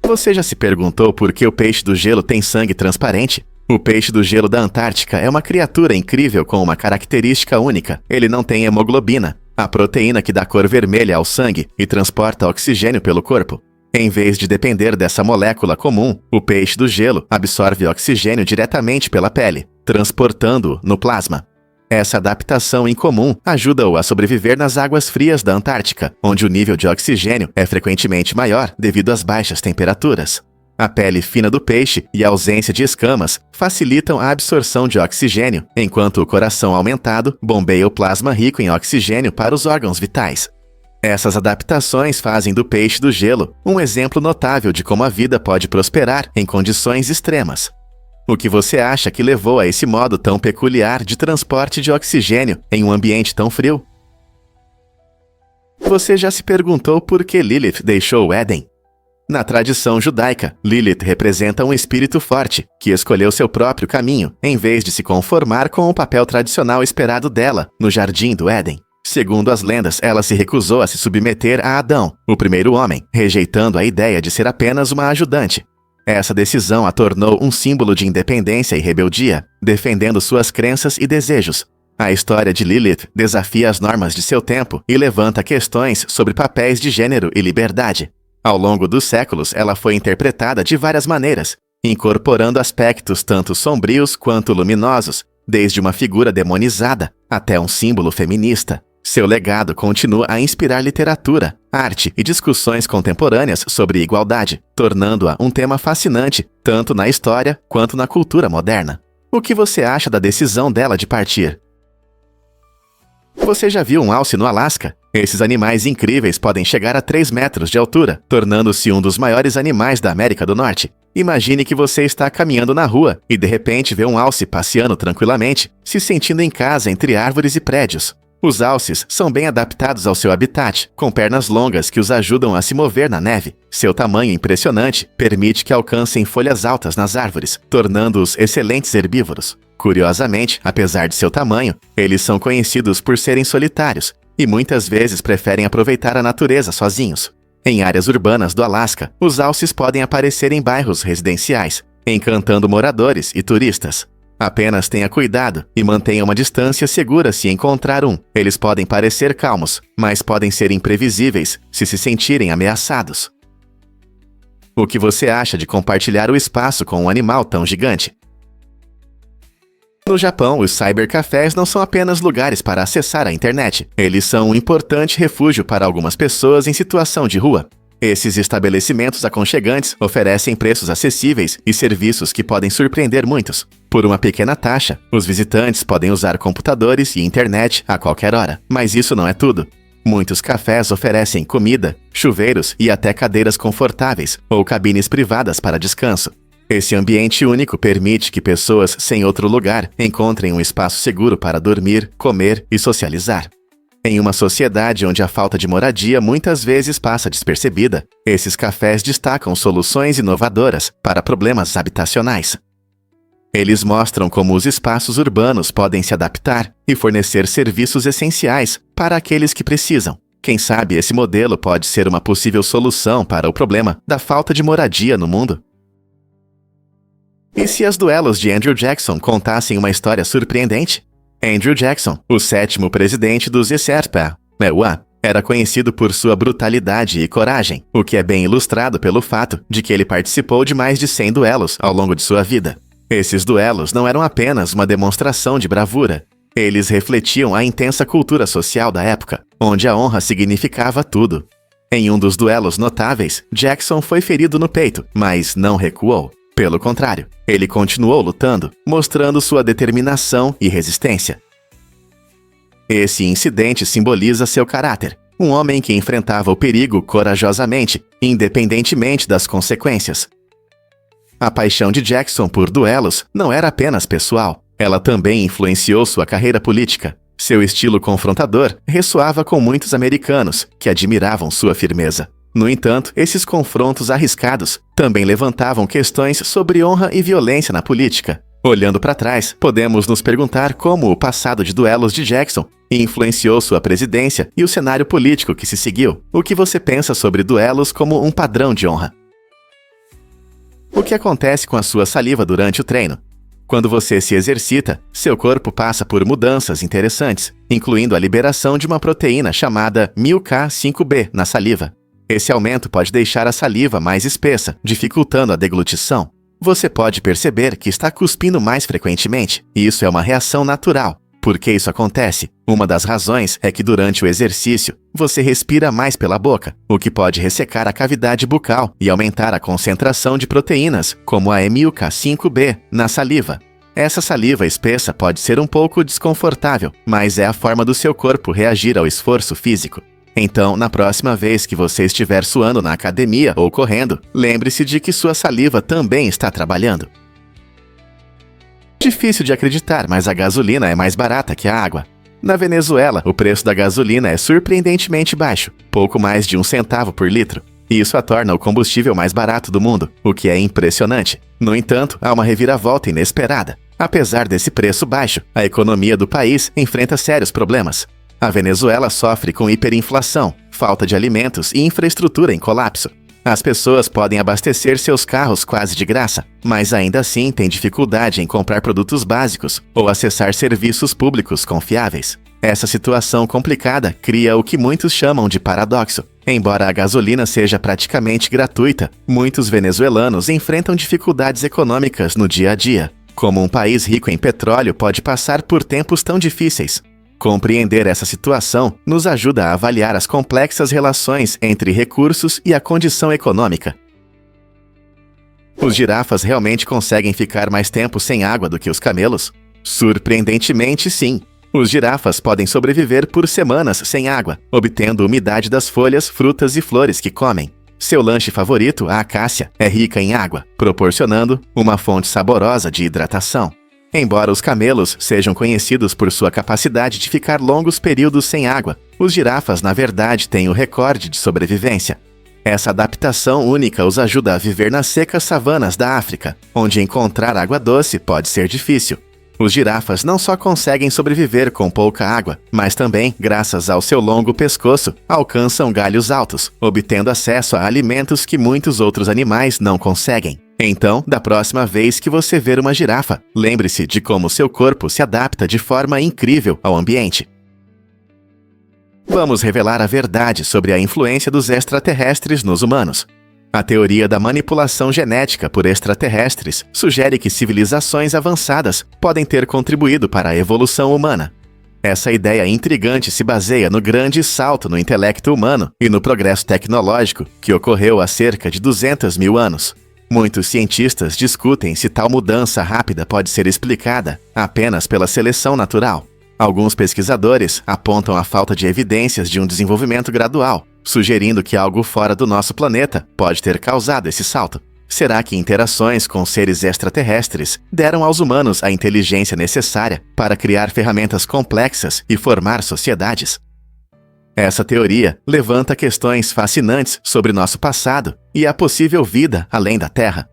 Você já se perguntou por que o peixe do gelo tem sangue transparente? O peixe do gelo da Antártica é uma criatura incrível com uma característica única. Ele não tem hemoglobina, a proteína que dá cor vermelha ao sangue e transporta oxigênio pelo corpo. Em vez de depender dessa molécula comum, o peixe do gelo absorve oxigênio diretamente pela pele, transportando-o no plasma. Essa adaptação incomum ajuda-o a sobreviver nas águas frias da Antártica, onde o nível de oxigênio é frequentemente maior devido às baixas temperaturas. A pele fina do peixe e a ausência de escamas facilitam a absorção de oxigênio, enquanto o coração aumentado bombeia o plasma rico em oxigênio para os órgãos vitais. Essas adaptações fazem do peixe do gelo um exemplo notável de como a vida pode prosperar em condições extremas. O que você acha que levou a esse modo tão peculiar de transporte de oxigênio em um ambiente tão frio? Você já se perguntou por que Lilith deixou o Éden? Na tradição judaica, Lilith representa um espírito forte, que escolheu seu próprio caminho, em vez de se conformar com o papel tradicional esperado dela no Jardim do Éden. Segundo as lendas, ela se recusou a se submeter a Adão, o primeiro homem, rejeitando a ideia de ser apenas uma ajudante. Essa decisão a tornou um símbolo de independência e rebeldia, defendendo suas crenças e desejos. A história de Lilith desafia as normas de seu tempo e levanta questões sobre papéis de gênero e liberdade. Ao longo dos séculos, ela foi interpretada de várias maneiras, incorporando aspectos tanto sombrios quanto luminosos, desde uma figura demonizada até um símbolo feminista. Seu legado continua a inspirar literatura, arte e discussões contemporâneas sobre igualdade, tornando-a um tema fascinante tanto na história quanto na cultura moderna. O que você acha da decisão dela de partir? Você já viu um alce no Alasca? Esses animais incríveis podem chegar a 3 metros de altura, tornando-se um dos maiores animais da América do Norte. Imagine que você está caminhando na rua e de repente vê um alce passeando tranquilamente, se sentindo em casa entre árvores e prédios. Os alces são bem adaptados ao seu habitat, com pernas longas que os ajudam a se mover na neve. Seu tamanho impressionante permite que alcancem folhas altas nas árvores, tornando-os excelentes herbívoros. Curiosamente, apesar de seu tamanho, eles são conhecidos por serem solitários e muitas vezes preferem aproveitar a natureza sozinhos. Em áreas urbanas do Alasca, os alces podem aparecer em bairros residenciais, encantando moradores e turistas. Apenas tenha cuidado e mantenha uma distância segura se encontrar um. Eles podem parecer calmos, mas podem ser imprevisíveis se sentirem ameaçados. O que você acha de compartilhar o espaço com um animal tão gigante? No Japão, os cybercafés não são apenas lugares para acessar a internet. Eles são um importante refúgio para algumas pessoas em situação de rua. Esses estabelecimentos aconchegantes oferecem preços acessíveis e serviços que podem surpreender muitos. Por uma pequena taxa, os visitantes podem usar computadores e internet a qualquer hora. Mas isso não é tudo. Muitos cafés oferecem comida, chuveiros e até cadeiras confortáveis ou cabines privadas para descanso. Esse ambiente único permite que pessoas sem outro lugar encontrem um espaço seguro para dormir, comer e socializar. Em uma sociedade onde a falta de moradia muitas vezes passa despercebida, esses cafés destacam soluções inovadoras para problemas habitacionais. Eles mostram como os espaços urbanos podem se adaptar e fornecer serviços essenciais para aqueles que precisam. Quem sabe esse modelo pode ser uma possível solução para o problema da falta de moradia no mundo? E se as duelos de Andrew Jackson contassem uma história surpreendente? Andrew Jackson, o 7º presidente dos Sherpa, era conhecido por sua brutalidade e coragem, o que é bem ilustrado pelo fato de que ele participou de mais de 100 duelos ao longo de sua vida. Esses duelos não eram apenas uma demonstração de bravura. Eles refletiam a intensa cultura social da época, onde a honra significava tudo. Em um dos duelos notáveis, Jackson foi ferido no peito, mas não recuou. Pelo contrário, ele continuou lutando, mostrando sua determinação e resistência. Esse incidente simboliza seu caráter, um homem que enfrentava o perigo corajosamente, independentemente das consequências. A paixão de Jackson por duelos não era apenas pessoal, ela também influenciou sua carreira política. Seu estilo confrontador ressoava com muitos americanos que admiravam sua firmeza. No entanto, esses confrontos arriscados também levantavam questões sobre honra e violência na política. Olhando para trás, podemos nos perguntar como o passado de duelos de Jackson influenciou sua presidência e o cenário político que se seguiu. O que você pensa sobre duelos como um padrão de honra? O que acontece com a sua saliva durante o treino? Quando você se exercita, seu corpo passa por mudanças interessantes, incluindo a liberação de uma proteína chamada MYK5B na saliva. Esse aumento pode deixar a saliva mais espessa, dificultando a deglutição. Você pode perceber que está cuspindo mais frequentemente, e isso é uma reação natural. Por que isso acontece? Uma das razões é que durante o exercício, você respira mais pela boca, o que pode ressecar a cavidade bucal e aumentar a concentração de proteínas, como a MYK5B, na saliva. Essa saliva espessa pode ser um pouco desconfortável, mas é a forma do seu corpo reagir ao esforço físico. Então, na próxima vez que você estiver suando na academia ou correndo, lembre-se de que sua saliva também está trabalhando. Difícil de acreditar, mas a gasolina é mais barata que a água. Na Venezuela, o preço da gasolina é surpreendentemente baixo, pouco mais de 1 centavo por litro. E isso a torna o combustível mais barato do mundo, o que é impressionante. No entanto, há uma reviravolta inesperada. Apesar desse preço baixo, a economia do país enfrenta sérios problemas. A Venezuela sofre com hiperinflação, falta de alimentos e infraestrutura em colapso. As pessoas podem abastecer seus carros quase de graça, mas ainda assim têm dificuldade em comprar produtos básicos ou acessar serviços públicos confiáveis. Essa situação complicada cria o que muitos chamam de paradoxo. Embora a gasolina seja praticamente gratuita, muitos venezuelanos enfrentam dificuldades econômicas no dia a dia. Como um país rico em petróleo pode passar por tempos tão difíceis? Compreender essa situação nos ajuda a avaliar as complexas relações entre recursos e a condição econômica. Os girafas realmente conseguem ficar mais tempo sem água do que os camelos? Surpreendentemente, sim. Os girafas podem sobreviver por semanas sem água, obtendo umidade das folhas, frutas e flores que comem. Seu lanche favorito, a acácia, é rica em água, proporcionando uma fonte saborosa de hidratação. Embora os camelos sejam conhecidos por sua capacidade de ficar longos períodos sem água, os girafas, na verdade, têm o recorde de sobrevivência. Essa adaptação única os ajuda a viver nas secas savanas da África, onde encontrar água doce pode ser difícil. Os girafas não só conseguem sobreviver com pouca água, mas também, graças ao seu longo pescoço, alcançam galhos altos, obtendo acesso a alimentos que muitos outros animais não conseguem. Então, da próxima vez que você ver uma girafa, lembre-se de como seu corpo se adapta de forma incrível ao ambiente. Vamos revelar a verdade sobre a influência dos extraterrestres nos humanos. A teoria da manipulação genética por extraterrestres sugere que civilizações avançadas podem ter contribuído para a evolução humana. Essa ideia intrigante se baseia no grande salto no intelecto humano e no progresso tecnológico que ocorreu há cerca de 200 mil anos. Muitos cientistas discutem se tal mudança rápida pode ser explicada apenas pela seleção natural. Alguns pesquisadores apontam a falta de evidências de um desenvolvimento gradual, sugerindo que algo fora do nosso planeta pode ter causado esse salto. Será que interações com seres extraterrestres deram aos humanos a inteligência necessária para criar ferramentas complexas e formar sociedades? Essa teoria levanta questões fascinantes sobre nosso passado e a possível vida além da Terra.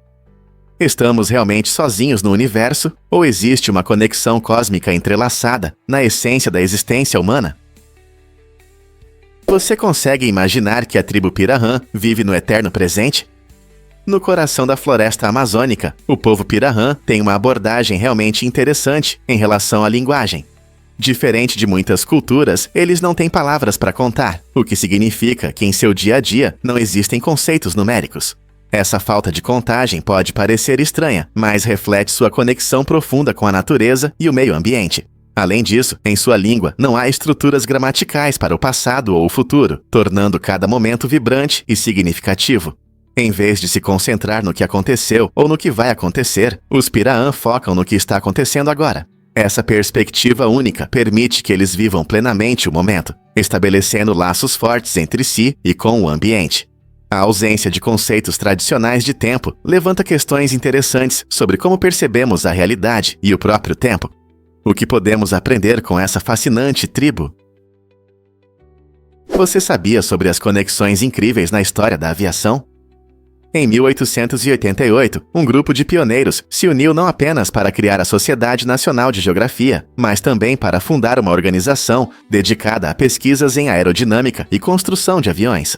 Estamos realmente sozinhos no universo ou existe uma conexão cósmica entrelaçada na essência da existência humana? Você consegue imaginar que a tribo Pirahã vive no eterno presente? No coração da floresta amazônica, o povo Pirahã tem uma abordagem realmente interessante em relação à linguagem. Diferente de muitas culturas, eles não têm palavras para contar, o que significa que em seu dia a dia não existem conceitos numéricos. Essa falta de contagem pode parecer estranha, mas reflete sua conexão profunda com a natureza e o meio ambiente. Além disso, em sua língua não há estruturas gramaticais para o passado ou o futuro, tornando cada momento vibrante e significativo. Em vez de se concentrar no que aconteceu ou no que vai acontecer, os Pirahã focam no que está acontecendo agora. Essa perspectiva única permite que eles vivam plenamente o momento, estabelecendo laços fortes entre si e com o ambiente. A ausência de conceitos tradicionais de tempo levanta questões interessantes sobre como percebemos a realidade e o próprio tempo. O que podemos aprender com essa fascinante tribo? Você sabia sobre as conexões incríveis na história da aviação? Em 1888, um grupo de pioneiros se uniu não apenas para criar a Sociedade Nacional de Geografia, mas também para fundar uma organização dedicada a pesquisas em aerodinâmica e construção de aviões.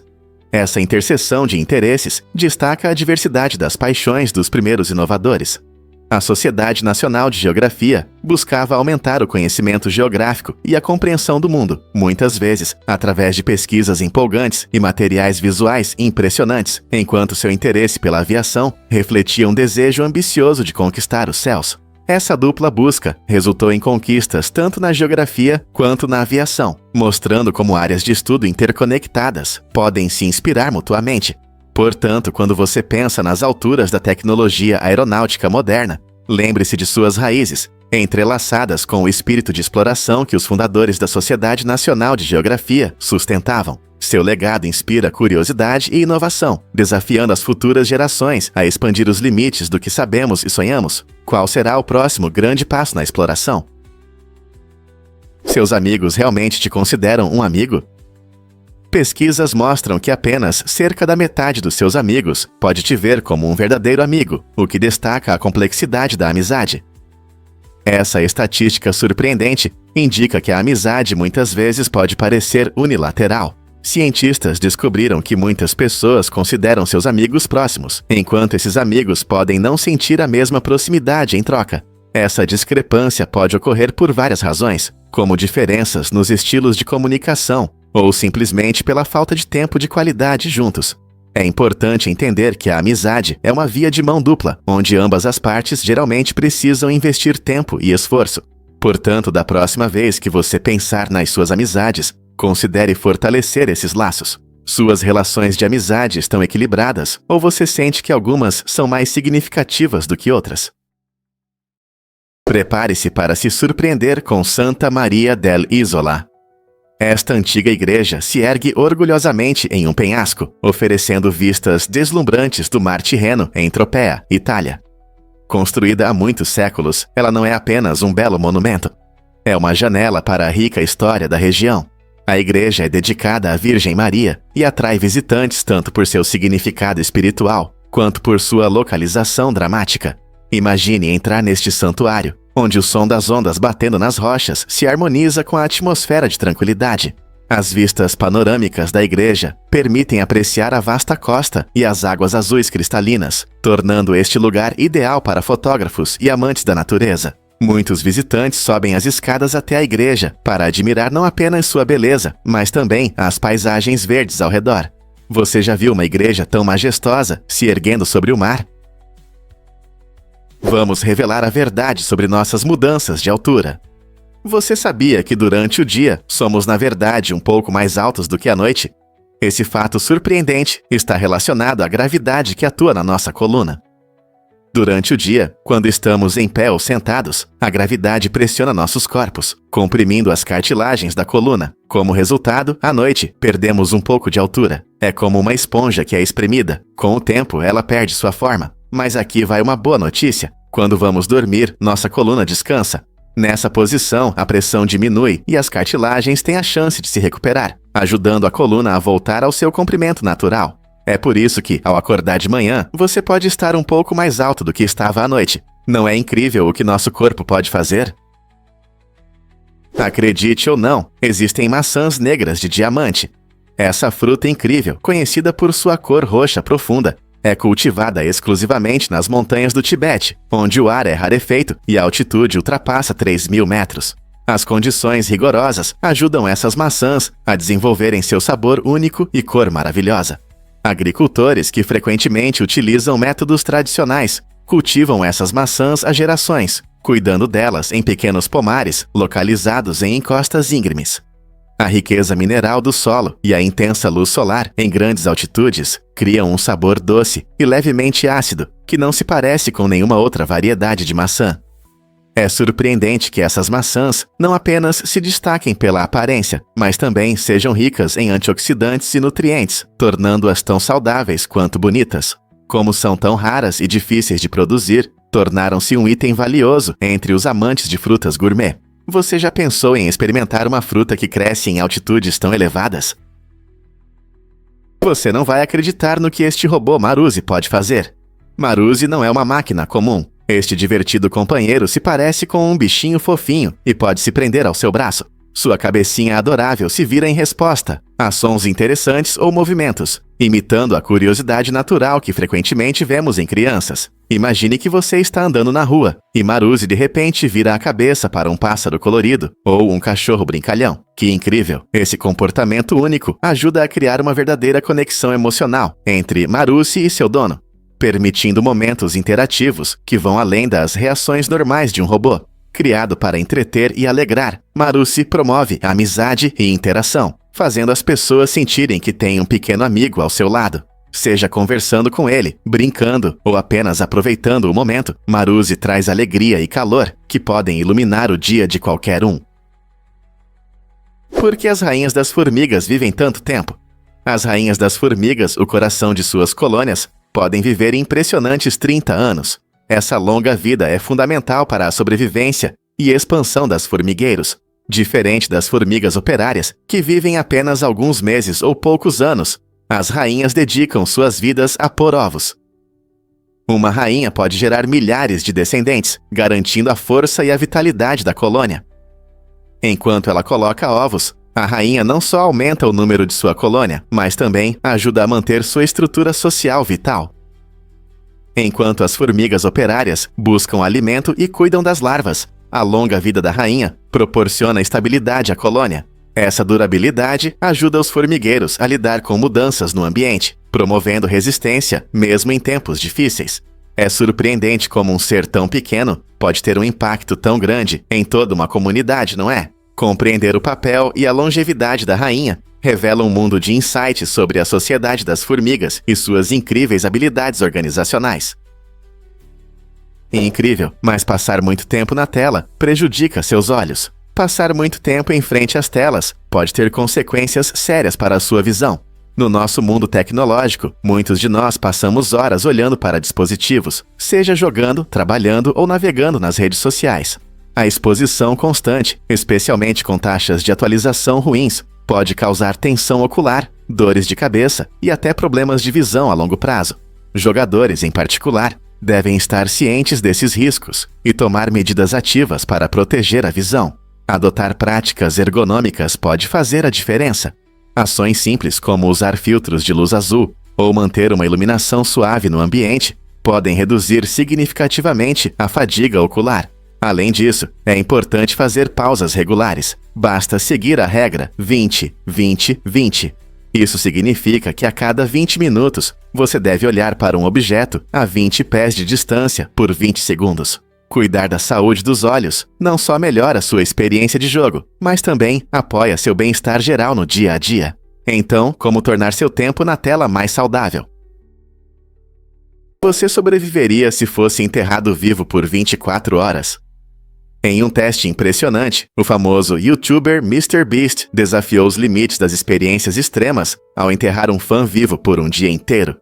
Essa interseção de interesses destaca a diversidade das paixões dos primeiros inovadores. A Sociedade Nacional de Geografia buscava aumentar o conhecimento geográfico e a compreensão do mundo, muitas vezes através de pesquisas empolgantes e materiais visuais impressionantes, enquanto seu interesse pela aviação refletia um desejo ambicioso de conquistar os céus. Essa dupla busca resultou em conquistas tanto na geografia quanto na aviação, mostrando como áreas de estudo interconectadas podem se inspirar mutuamente. Portanto, quando você pensa nas alturas da tecnologia aeronáutica moderna, lembre-se de suas raízes, entrelaçadas com o espírito de exploração que os fundadores da Sociedade Nacional de Geografia sustentavam. Seu legado inspira curiosidade e inovação, desafiando as futuras gerações a expandir os limites do que sabemos e sonhamos. Qual será o próximo grande passo na exploração? Seus amigos realmente te consideram um amigo? Pesquisas mostram que apenas cerca da metade dos seus amigos pode te ver como um verdadeiro amigo, o que destaca a complexidade da amizade. Essa estatística surpreendente indica que a amizade muitas vezes pode parecer unilateral. Cientistas descobriram que muitas pessoas consideram seus amigos próximos, enquanto esses amigos podem não sentir a mesma proximidade em troca. Essa discrepância pode ocorrer por várias razões, como diferenças nos estilos de comunicação, ou simplesmente pela falta de tempo de qualidade juntos. É importante entender que a amizade é uma via de mão dupla, onde ambas as partes geralmente precisam investir tempo e esforço. Portanto, da próxima vez que você pensar nas suas amizades, considere fortalecer esses laços. Suas relações de amizade estão equilibradas ou você sente que algumas são mais significativas do que outras? Prepare-se para se surpreender com Santa Maria dell'Isola. Esta antiga igreja se ergue orgulhosamente em um penhasco, oferecendo vistas deslumbrantes do mar Tirreno em Tropea, Itália. Construída há muitos séculos, ela não é apenas um belo monumento. É uma janela para a rica história da região. A igreja é dedicada à Virgem Maria e atrai visitantes tanto por seu significado espiritual, quanto por sua localização dramática. Imagine entrar neste santuário, onde o som das ondas batendo nas rochas se harmoniza com a atmosfera de tranquilidade. As vistas panorâmicas da igreja permitem apreciar a vasta costa e as águas azuis cristalinas, tornando este lugar ideal para fotógrafos e amantes da natureza. Muitos visitantes sobem as escadas até a igreja para admirar não apenas sua beleza, mas também as paisagens verdes ao redor. Você já viu uma igreja tão majestosa se erguendo sobre o mar? Vamos revelar a verdade sobre nossas mudanças de altura. Você sabia que durante o dia somos, na verdade, um pouco mais altos do que à noite? Esse fato surpreendente está relacionado à gravidade que atua na nossa coluna. Durante o dia, quando estamos em pé ou sentados, a gravidade pressiona nossos corpos, comprimindo as cartilagens da coluna. Como resultado, à noite, perdemos um pouco de altura. É como uma esponja que é espremida. Com o tempo, ela perde sua forma. Mas aqui vai uma boa notícia. Quando vamos dormir, nossa coluna descansa. Nessa posição, a pressão diminui e as cartilagens têm a chance de se recuperar, ajudando a coluna a voltar ao seu comprimento natural. É por isso que, ao acordar de manhã, você pode estar um pouco mais alto do que estava à noite. Não é incrível o que nosso corpo pode fazer? Acredite ou não, existem maçãs negras de diamante. Essa fruta incrível, conhecida por sua cor roxa profunda, é cultivada exclusivamente nas montanhas do Tibete, onde o ar é rarefeito e a altitude ultrapassa 3.000 metros. As condições rigorosas ajudam essas maçãs a desenvolverem seu sabor único e cor maravilhosa. Agricultores que frequentemente utilizam métodos tradicionais cultivam essas maçãs há gerações, cuidando delas em pequenos pomares localizados em encostas íngremes. A riqueza mineral do solo e a intensa luz solar em grandes altitudes criam um sabor doce e levemente ácido que não se parece com nenhuma outra variedade de maçã. É surpreendente que essas maçãs não apenas se destaquem pela aparência, mas também sejam ricas em antioxidantes e nutrientes, tornando-as tão saudáveis quanto bonitas. Como são tão raras e difíceis de produzir, tornaram-se um item valioso entre os amantes de frutas gourmet. Você já pensou em experimentar uma fruta que cresce em altitudes tão elevadas? Você não vai acreditar no que este robô Maruzi pode fazer. Maruzi não é uma máquina comum. Este divertido companheiro se parece com um bichinho fofinho e pode se prender ao seu braço. Sua cabecinha adorável se vira em resposta a sons interessantes ou movimentos, imitando a curiosidade natural que frequentemente vemos em crianças. Imagine que você está andando na rua e Maruzi de repente vira a cabeça para um pássaro colorido ou um cachorro brincalhão. Que incrível! Esse comportamento único ajuda a criar uma verdadeira conexão emocional entre Maruzi e seu dono, permitindo momentos interativos que vão além das reações normais de um robô. Criado para entreter e alegrar, Maruzi promove a amizade e interação, fazendo as pessoas sentirem que têm um pequeno amigo ao seu lado. Seja conversando com ele, brincando ou apenas aproveitando o momento, Maruzi traz alegria e calor que podem iluminar o dia de qualquer um. Por que as rainhas das formigas vivem tanto tempo? As rainhas das formigas, o coração de suas colônias, podem viver impressionantes 30 anos. Essa longa vida é fundamental para a sobrevivência e expansão das formigueiros, diferente das formigas operárias, que vivem apenas alguns meses ou poucos anos. As rainhas dedicam suas vidas a pôr ovos. Uma rainha pode gerar milhares de descendentes, garantindo a força e a vitalidade da colônia. Enquanto ela coloca ovos, a rainha não só aumenta o número de sua colônia, mas também ajuda a manter sua estrutura social vital. Enquanto as formigas operárias buscam alimento e cuidam das larvas, a longa vida da rainha proporciona estabilidade à colônia. Essa durabilidade ajuda os formigueiros a lidar com mudanças no ambiente, promovendo resistência mesmo em tempos difíceis. É surpreendente como um ser tão pequeno pode ter um impacto tão grande em toda uma comunidade, não é? Compreender o papel e a longevidade da rainha revela um mundo de insights sobre a sociedade das formigas e suas incríveis habilidades organizacionais. Incrível, mas passar muito tempo na tela prejudica seus olhos. Passar muito tempo em frente às telas pode ter consequências sérias para a sua visão. No nosso mundo tecnológico, muitos de nós passamos horas olhando para dispositivos, seja jogando, trabalhando ou navegando nas redes sociais. A exposição constante, especialmente com taxas de atualização ruins, pode causar tensão ocular, dores de cabeça e até problemas de visão a longo prazo. Jogadores, em particular, devem estar cientes desses riscos e tomar medidas ativas para proteger a visão. Adotar práticas ergonômicas pode fazer a diferença. Ações simples como usar filtros de luz azul ou manter uma iluminação suave no ambiente podem reduzir significativamente a fadiga ocular. Além disso, é importante fazer pausas regulares. Basta seguir a regra 20-20-20. Isso significa que a cada 20 minutos, você deve olhar para um objeto a 20 pés de distância por 20 segundos. Cuidar da saúde dos olhos não só melhora sua experiência de jogo, mas também apoia seu bem-estar geral no dia a dia. Então, como tornar seu tempo na tela mais saudável? Você sobreviveria se fosse enterrado vivo por 24 horas? Em um teste impressionante, o famoso YouTuber MrBeast desafiou os limites das experiências extremas ao enterrar um fã vivo por um dia inteiro.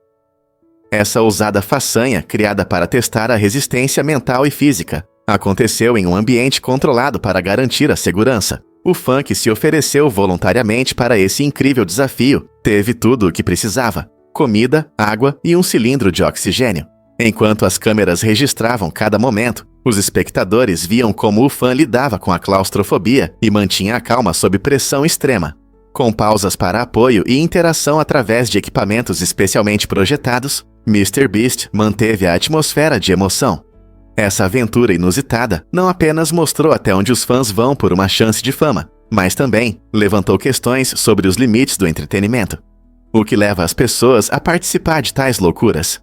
Essa ousada façanha, criada para testar a resistência mental e física, aconteceu em um ambiente controlado para garantir a segurança. O fã que se ofereceu voluntariamente para esse incrível desafio teve tudo o que precisava: comida, água e um cilindro de oxigênio. Enquanto as câmeras registravam cada momento, os espectadores viam como o fã lidava com a claustrofobia e mantinha a calma sob pressão extrema. Com pausas para apoio e interação através de equipamentos especialmente projetados, MrBeast manteve a atmosfera de emoção. Essa aventura inusitada não apenas mostrou até onde os fãs vão por uma chance de fama, mas também levantou questões sobre os limites do entretenimento. O que leva as pessoas a participar de tais loucuras?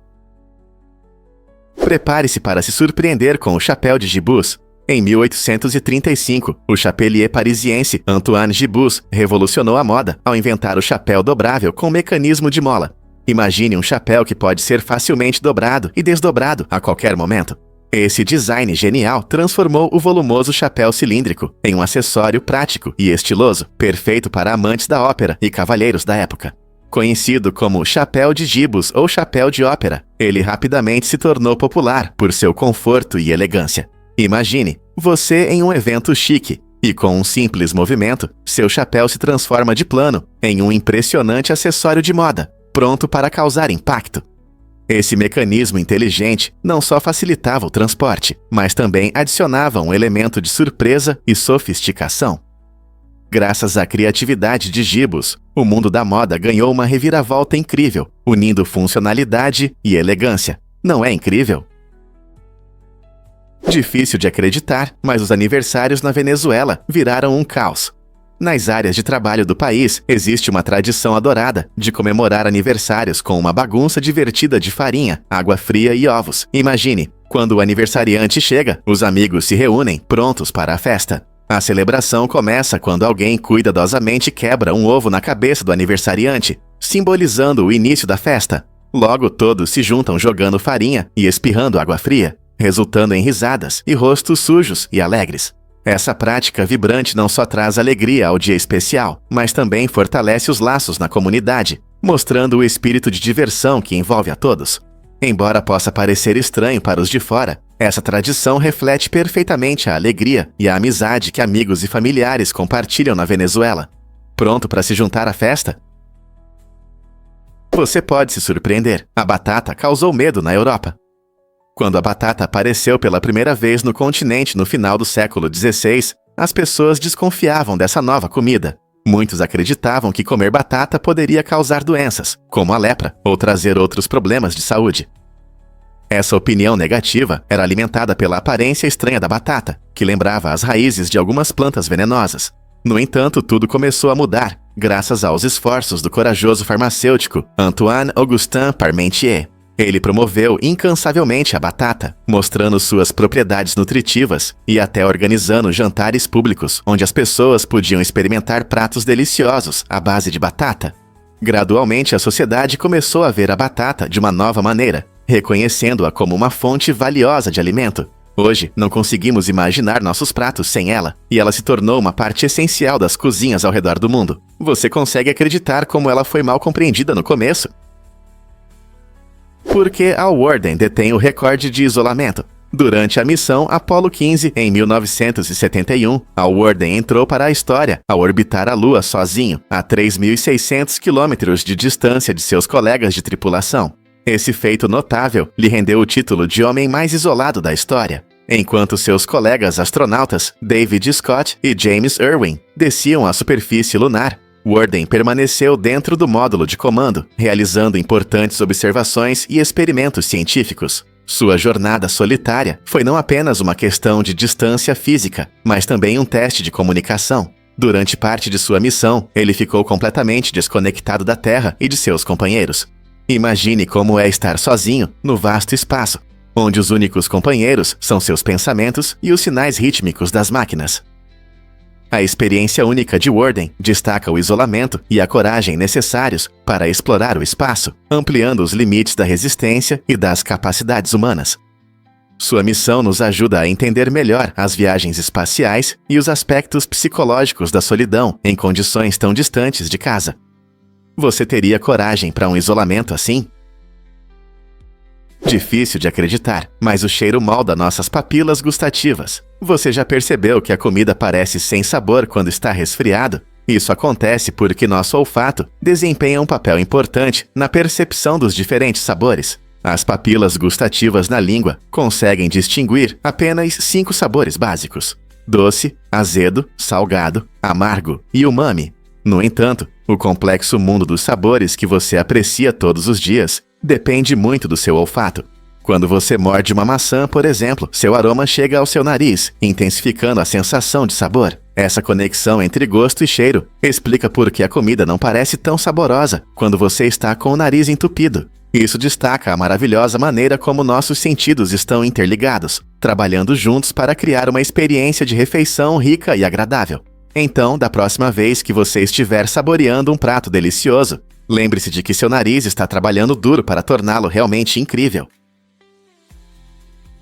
Prepare-se para se surpreender com o chapéu de gibus. Em 1835, o chapelier parisiense Antoine Gibus revolucionou a moda ao inventar o chapéu dobrável com mecanismo de mola. Imagine um chapéu que pode ser facilmente dobrado e desdobrado a qualquer momento. Esse design genial transformou o volumoso chapéu cilíndrico em um acessório prático e estiloso, perfeito para amantes da ópera e cavalheiros da época. Conhecido como chapéu de gibus ou chapéu de ópera, ele rapidamente se tornou popular por seu conforto e elegância. Imagine você em um evento chique e, com um simples movimento, seu chapéu se transforma de plano em um impressionante acessório de moda, pronto para causar impacto. Esse mecanismo inteligente não só facilitava o transporte, mas também adicionava um elemento de surpresa e sofisticação. Graças à criatividade de Gibus, o mundo da moda ganhou uma reviravolta incrível, unindo funcionalidade e elegância. Não é incrível? Difícil de acreditar, mas os aniversários na Venezuela viraram um caos. Nas áreas de trabalho do país, existe uma tradição adorada de comemorar aniversários com uma bagunça divertida de farinha, água fria e ovos. Imagine, quando o aniversariante chega, os amigos se reúnem, prontos para a festa. A celebração começa quando alguém cuidadosamente quebra um ovo na cabeça do aniversariante, simbolizando o início da festa. Logo, todos se juntam jogando farinha e espirrando água fria, resultando em risadas e rostos sujos e alegres. Essa prática vibrante não só traz alegria ao dia especial, mas também fortalece os laços na comunidade, mostrando o espírito de diversão que envolve a todos. Embora possa parecer estranho para os de fora, essa tradição reflete perfeitamente a alegria e a amizade que amigos e familiares compartilham na Venezuela. Pronto para se juntar à festa? Você pode se surpreender. A batata causou medo na Europa. Quando a batata apareceu pela primeira vez no continente no final do século XVI, as pessoas desconfiavam dessa nova comida. Muitos acreditavam que comer batata poderia causar doenças, como a lepra, ou trazer outros problemas de saúde. Essa opinião negativa era alimentada pela aparência estranha da batata, que lembrava as raízes de algumas plantas venenosas. No entanto, tudo começou a mudar, graças aos esforços do corajoso farmacêutico Antoine-Augustin Parmentier. Ele promoveu incansavelmente a batata, mostrando suas propriedades nutritivas e até organizando jantares públicos onde as pessoas podiam experimentar pratos deliciosos à base de batata. Gradualmente, a sociedade começou a ver a batata de uma nova maneira, reconhecendo-a como uma fonte valiosa de alimento. Hoje, não conseguimos imaginar nossos pratos sem ela, e ela se tornou uma parte essencial das cozinhas ao redor do mundo. Você consegue acreditar como ela foi mal compreendida no começo? Porque a Warden detém o recorde de isolamento. Durante a missão Apollo 15, em 1971, a Warden entrou para a história ao orbitar a Lua sozinho, a 3.600 quilômetros de distância de seus colegas de tripulação. Esse feito notável lhe rendeu o título de homem mais isolado da história. Enquanto seus colegas astronautas, David Scott e James Irwin, desciam à superfície lunar, Warden permaneceu dentro do módulo de comando, realizando importantes observações e experimentos científicos. Sua jornada solitária foi não apenas uma questão de distância física, mas também um teste de comunicação. Durante parte de sua missão, ele ficou completamente desconectado da Terra e de seus companheiros. Imagine como é estar sozinho no vasto espaço, onde os únicos companheiros são seus pensamentos e os sinais rítmicos das máquinas. A experiência única de Warden destaca o isolamento e a coragem necessários para explorar o espaço, ampliando os limites da resistência e das capacidades humanas. Sua missão nos ajuda a entender melhor as viagens espaciais e os aspectos psicológicos da solidão em condições tão distantes de casa. Você teria coragem para um isolamento assim? Difícil de acreditar, mas o cheiro molda nossas papilas gustativas. Você já percebeu que a comida parece sem sabor quando está resfriado? Isso acontece porque nosso olfato desempenha um papel importante na percepção dos diferentes sabores. As papilas gustativas na língua conseguem distinguir apenas 5 sabores básicos: doce, azedo, salgado, amargo e umami. No entanto, o complexo mundo dos sabores que você aprecia todos os dias depende muito do seu olfato. Quando você morde uma maçã, por exemplo, seu aroma chega ao seu nariz, intensificando a sensação de sabor. Essa conexão entre gosto e cheiro explica por que a comida não parece tão saborosa quando você está com o nariz entupido. Isso destaca a maravilhosa maneira como nossos sentidos estão interligados, trabalhando juntos para criar uma experiência de refeição rica e agradável. Então, da próxima vez que você estiver saboreando um prato delicioso, lembre-se de que seu nariz está trabalhando duro para torná-lo realmente incrível.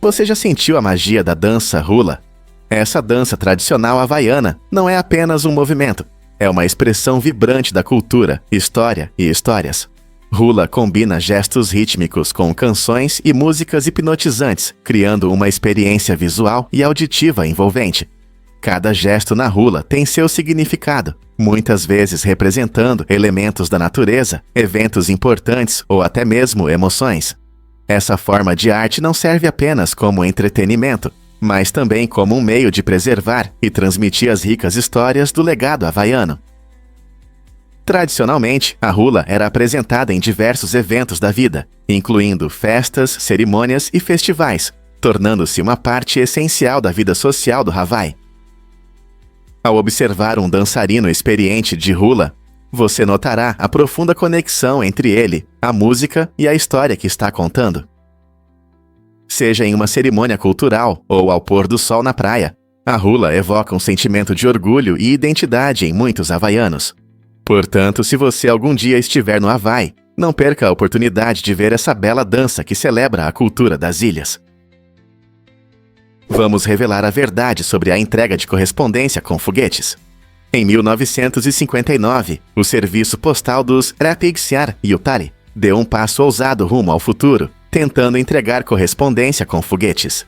Você já sentiu a magia da dança hula? Essa dança tradicional havaiana não é apenas um movimento, é uma expressão vibrante da cultura, história e histórias. Hula combina gestos rítmicos com canções e músicas hipnotizantes, criando uma experiência visual e auditiva envolvente. Cada gesto na hula tem seu significado, muitas vezes representando elementos da natureza, eventos importantes ou até mesmo emoções. Essa forma de arte não serve apenas como entretenimento, mas também como um meio de preservar e transmitir as ricas histórias do legado havaiano. Tradicionalmente, a hula era apresentada em diversos eventos da vida, incluindo festas, cerimônias e festivais, tornando-se uma parte essencial da vida social do Hawaii. Ao observar um dançarino experiente de hula, você notará a profunda conexão entre ele, a música e a história que está contando. Seja em uma cerimônia cultural ou ao pôr do sol na praia, a hula evoca um sentimento de orgulho e identidade em muitos havaianos. Portanto, se você algum dia estiver no Havaí, não perca a oportunidade de ver essa bela dança que celebra a cultura das ilhas. Vamos revelar a verdade sobre a entrega de correspondência com foguetes. Em 1959, o serviço postal dos Rapigsiar Yutari deu um passo ousado rumo ao futuro, tentando entregar correspondência com foguetes.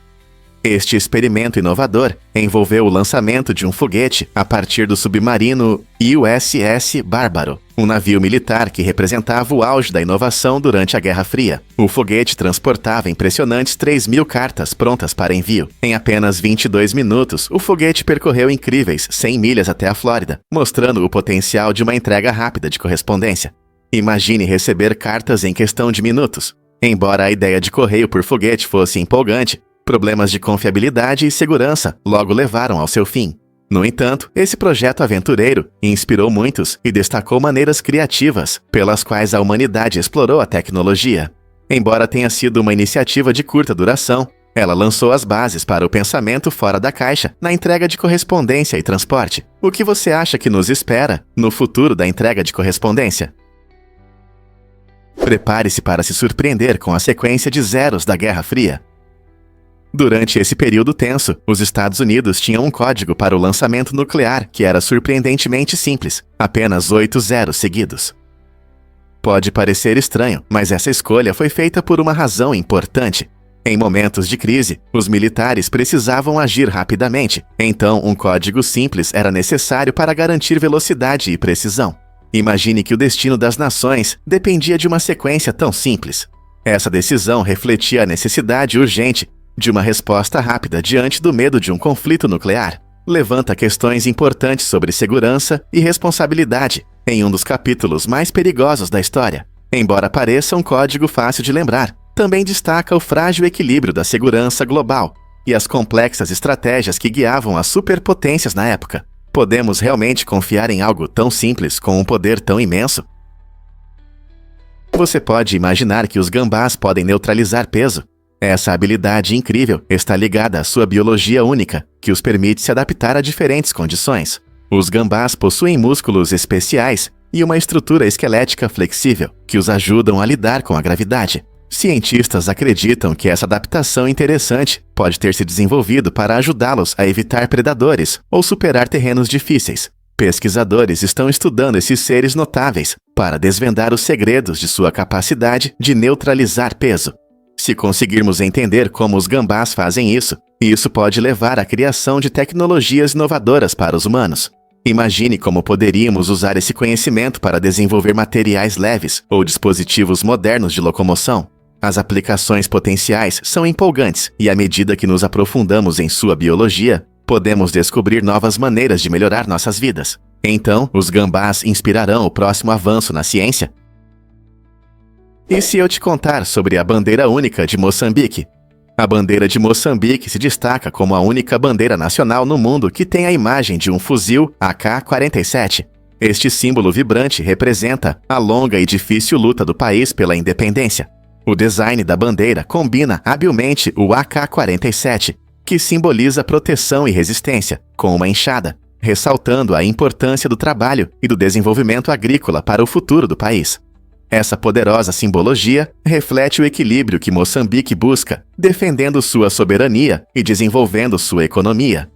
Este experimento inovador envolveu o lançamento de um foguete a partir do submarino USS Bárbaro, um navio militar que representava o auge da inovação durante a Guerra Fria. O foguete transportava impressionantes 3.000 cartas prontas para envio. Em apenas 22 minutos, o foguete percorreu incríveis 100 milhas até a Flórida, mostrando o potencial de uma entrega rápida de correspondência. Imagine receber cartas em questão de minutos. Embora a ideia de correio por foguete fosse empolgante, problemas de confiabilidade e segurança logo levaram ao seu fim. No entanto, esse projeto aventureiro inspirou muitos e destacou maneiras criativas pelas quais a humanidade explorou a tecnologia. Embora tenha sido uma iniciativa de curta duração, ela lançou as bases para o pensamento fora da caixa na entrega de correspondência e transporte. O que você acha que nos espera no futuro da entrega de correspondência? Prepare-se para se surpreender com a sequência de zeros da Guerra Fria. Durante esse período tenso, os Estados Unidos tinham um código para o lançamento nuclear que era surpreendentemente simples, apenas 8 zeros seguidos. Pode parecer estranho, mas essa escolha foi feita por uma razão importante. Em momentos de crise, os militares precisavam agir rapidamente, então um código simples era necessário para garantir velocidade e precisão. Imagine que o destino das nações dependia de uma sequência tão simples. Essa decisão refletia a necessidade urgente de uma resposta rápida diante do medo de um conflito nuclear. Levanta questões importantes sobre segurança e responsabilidade em um dos capítulos mais perigosos da história. Embora pareça um código fácil de lembrar, também destaca o frágil equilíbrio da segurança global e as complexas estratégias que guiavam as superpotências na época. Podemos realmente confiar em algo tão simples com um poder tão imenso? Você pode imaginar que os gambás podem neutralizar peso. Essa habilidade incrível está ligada à sua biologia única, que os permite se adaptar a diferentes condições. Os gambás possuem músculos especiais e uma estrutura esquelética flexível, que os ajudam a lidar com a gravidade. Cientistas acreditam que essa adaptação interessante pode ter se desenvolvido para ajudá-los a evitar predadores ou superar terrenos difíceis. Pesquisadores estão estudando esses seres notáveis para desvendar os segredos de sua capacidade de neutralizar peso. Se conseguirmos entender como os gambás fazem isso pode levar à criação de tecnologias inovadoras para os humanos. Imagine como poderíamos usar esse conhecimento para desenvolver materiais leves ou dispositivos modernos de locomoção. As aplicações potenciais são empolgantes e, à medida que nos aprofundamos em sua biologia, podemos descobrir novas maneiras de melhorar nossas vidas. Então, os gambás inspirarão o próximo avanço na ciência? E se eu te contar sobre a bandeira única de Moçambique? A bandeira de Moçambique se destaca como a única bandeira nacional no mundo que tem a imagem de um fuzil AK-47. Este símbolo vibrante representa a longa e difícil luta do país pela independência. O design da bandeira combina habilmente o AK-47, que simboliza proteção e resistência, com uma enxada, ressaltando a importância do trabalho e do desenvolvimento agrícola para o futuro do país. Essa poderosa simbologia reflete o equilíbrio que Moçambique busca, defendendo sua soberania e desenvolvendo sua economia.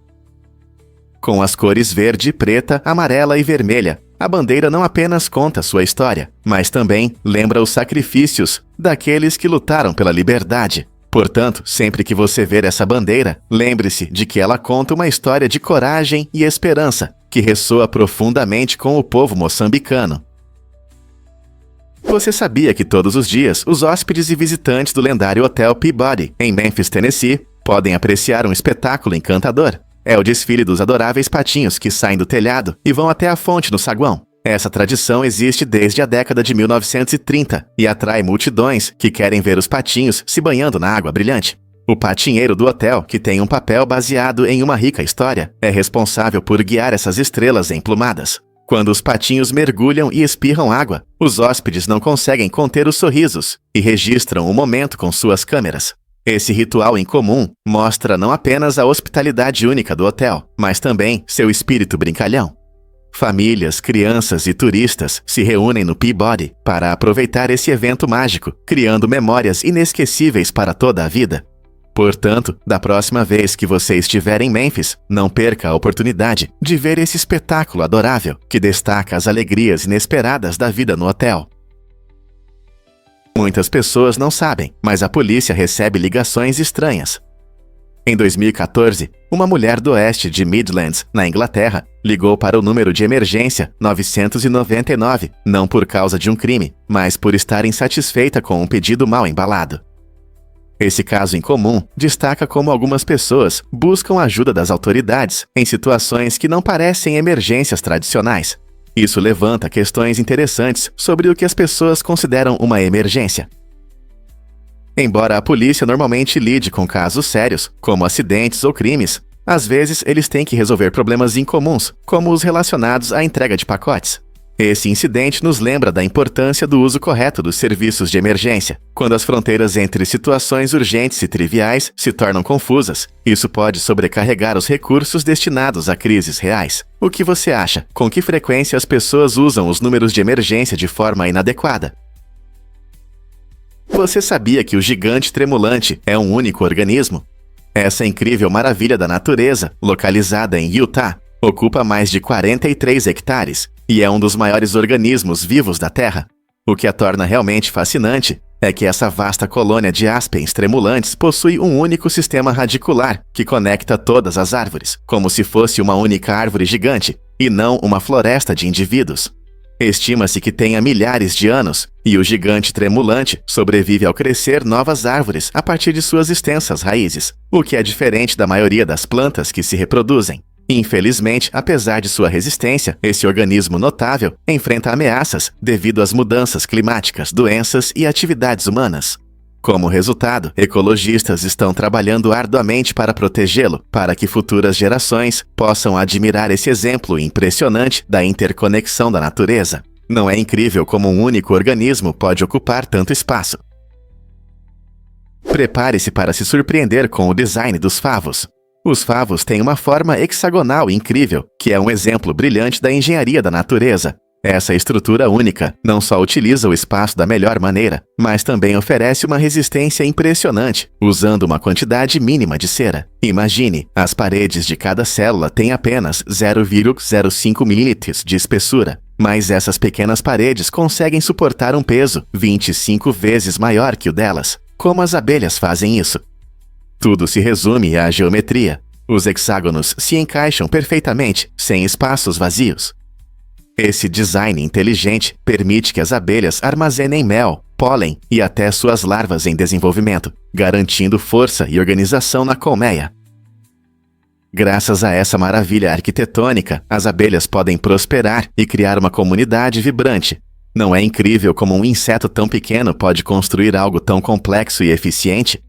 Com as cores verde, preta, amarela e vermelha, a bandeira não apenas conta sua história, mas também lembra os sacrifícios daqueles que lutaram pela liberdade. Portanto, sempre que você ver essa bandeira, lembre-se de que ela conta uma história de coragem e esperança, que ressoa profundamente com o povo moçambicano. Você sabia que todos os dias, os hóspedes e visitantes do lendário Hotel Peabody, em Memphis, Tennessee, podem apreciar um espetáculo encantador? É o desfile dos adoráveis patinhos que saem do telhado e vão até a fonte no saguão. Essa tradição existe desde a década de 1930 e atrai multidões que querem ver os patinhos se banhando na água brilhante. O patinheiro do hotel, que tem um papel baseado em uma rica história, é responsável por guiar essas estrelas emplumadas. Quando os patinhos mergulham e espirram água, os hóspedes não conseguem conter os sorrisos e registram o momento com suas câmeras. Esse ritual incomum mostra não apenas a hospitalidade única do hotel, mas também seu espírito brincalhão. Famílias, crianças e turistas se reúnem no Peabody para aproveitar esse evento mágico, criando memórias inesquecíveis para toda a vida. Portanto, da próxima vez que você estiver em Memphis, não perca a oportunidade de ver esse espetáculo adorável que destaca as alegrias inesperadas da vida no hotel. Muitas pessoas não sabem, mas a polícia recebe ligações estranhas. Em 2014, uma mulher do oeste de Midlands, na Inglaterra, ligou para o número de emergência 999, não por causa de um crime, mas por estar insatisfeita com um pedido mal embalado. Esse caso incomum destaca como algumas pessoas buscam a ajuda das autoridades em situações que não parecem emergências tradicionais. Isso levanta questões interessantes sobre o que as pessoas consideram uma emergência. Embora a polícia normalmente lide com casos sérios, como acidentes ou crimes, Às vezes, eles têm que resolver problemas incomuns, como os relacionados à entrega de pacotes. Esse incidente nos lembra da importância do uso correto dos serviços de emergência. Quando as fronteiras entre situações urgentes e triviais se tornam confusas, isso pode sobrecarregar os recursos destinados a crises reais. O que você acha? Com que frequência as pessoas usam os números de emergência de forma inadequada? Você sabia que o gigante tremulante é um único organismo? Essa incrível maravilha da natureza, localizada em Utah, ocupa mais de 43 hectares e é um dos maiores organismos vivos da Terra. O que a torna realmente fascinante é que essa vasta colônia de aspens tremulantes possui um único sistema radicular que conecta todas as árvores, como se fosse uma única árvore gigante, e não uma floresta de indivíduos. Estima-se que tenha milhares de anos, e o gigante tremulante sobrevive ao crescer novas árvores a partir de suas extensas raízes, o que é diferente da maioria das plantas que se reproduzem. Infelizmente, apesar de sua resistência, esse organismo notável enfrenta ameaças devido às mudanças climáticas, doenças e atividades humanas. Como resultado, ecologistas estão trabalhando arduamente para protegê-lo, para que futuras gerações possam admirar esse exemplo impressionante da interconexão da natureza. Não é incrível como um único organismo pode ocupar tanto espaço? Prepare-se para se surpreender com o design dos favos. Os favos têm uma forma hexagonal incrível, que é um exemplo brilhante da engenharia da natureza. Essa estrutura única não só utiliza o espaço da melhor maneira, mas também oferece uma resistência impressionante, usando uma quantidade mínima de cera. Imagine, as paredes de cada célula têm apenas 0,05 ml de espessura, mas essas pequenas paredes conseguem suportar um peso 25 vezes maior que o delas. Como as abelhas fazem isso? Tudo se resume à geometria. Os hexágonos se encaixam perfeitamente, sem espaços vazios. Esse design inteligente permite que as abelhas armazenem mel, pólen e até suas larvas em desenvolvimento, garantindo força e organização na colmeia. Graças a essa maravilha arquitetônica, as abelhas podem prosperar e criar uma comunidade vibrante. Não é incrível como um inseto tão pequeno pode construir algo tão complexo e eficiente?